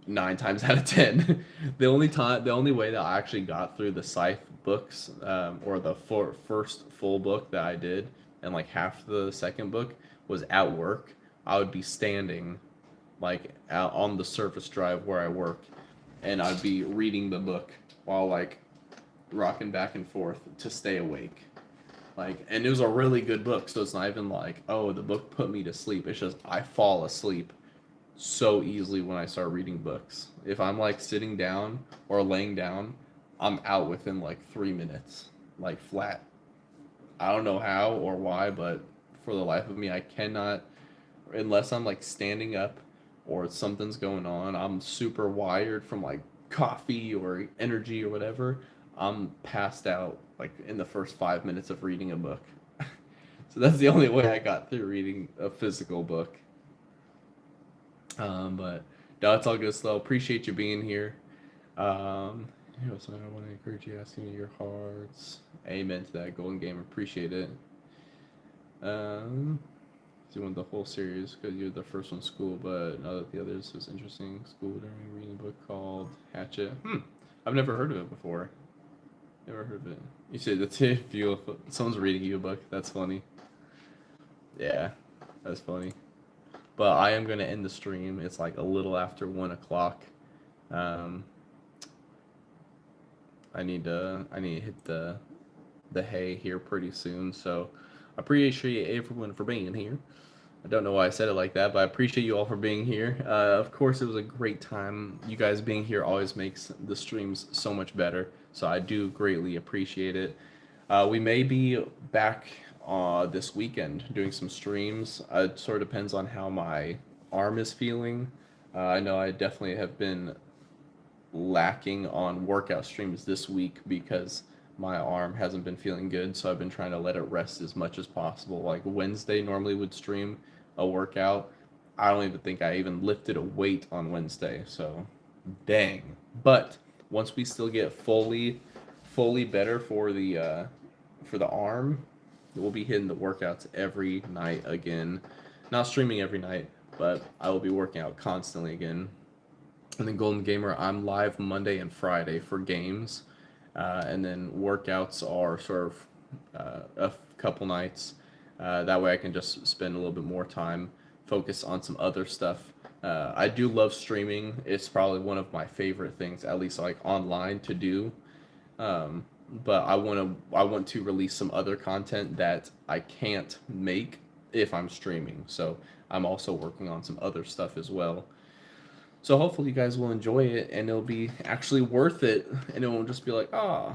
9 times out of 10. The only way that I actually got through the Scythe books, or the first full book that I did, and like half the second book was at work. I would be standing like out on the surface drive where I work, and I'd be reading the book while like rocking back and forth to stay awake. And it was a really good book, so it's not even like, oh, the book put me to sleep. It's just I fall asleep so easily when I start reading books. If I'm like sitting down or laying down, I'm out within like 3 minutes, like flat. I don't know how or why, but for the life of me, I cannot, unless I'm like standing up or something's going on. I'm super wired from like coffee or energy or whatever. I'm passed out like in the first 5 minutes of reading a book. So that's the only way I got through reading a physical book. But no, it's all good, Slow. Appreciate you being here. So I want to encourage you asking me your hearts. Amen to that, Golden Gamer. Appreciate it. You want the whole series because you're the first one school, but now that the others was interesting. School during reading a book called Hatchet. I've never heard of it before. Never heard of it. You said that's it. Beautiful. Someone's reading you a book. That's funny. Yeah, that's funny. But I am gonna end the stream. It's like a little after 1:00. I need to hit the hay here pretty soon. So I appreciate everyone for being here. I don't know why I said it like that, but I appreciate you all for being here. Of course, it was a great time. You guys being here always makes the streams so much better. So I do greatly appreciate it. We may be back this weekend doing some streams. It sort of depends on how my arm is feeling. I know I definitely have been lacking on workout streams this week because my arm hasn't been feeling good, so I've been trying to let it rest as much as possible. Like Wednesday normally would stream a workout. I don't even think I even lifted a weight on Wednesday, so dang. But once we still get fully better for the arm, we'll be hitting the workouts every night again. Not streaming every night, but I will be working out constantly again. And then Golden Gamer, I'm live Monday and Friday for games, and then workouts are sort of a couple nights. That way I can just spend a little bit more time, focus on some other stuff. I do love streaming. It's probably one of my favorite things, at least like online, to do. But I want to release some other content that I can't make if I'm streaming. So I'm also working on some other stuff as well. So hopefully you guys will enjoy it and it'll be actually worth it, and it won't just be like, ah,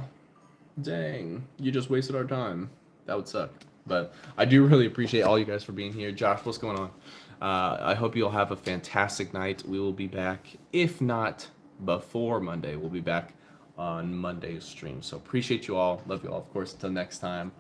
dang, you just wasted our time. That would suck. But I do really appreciate all you guys for being here. Josh, what's going on? I hope you'll have a fantastic night. We will be back, if not before Monday, we'll be back on Monday's stream. So appreciate you all. Love you all, of course. Until next time.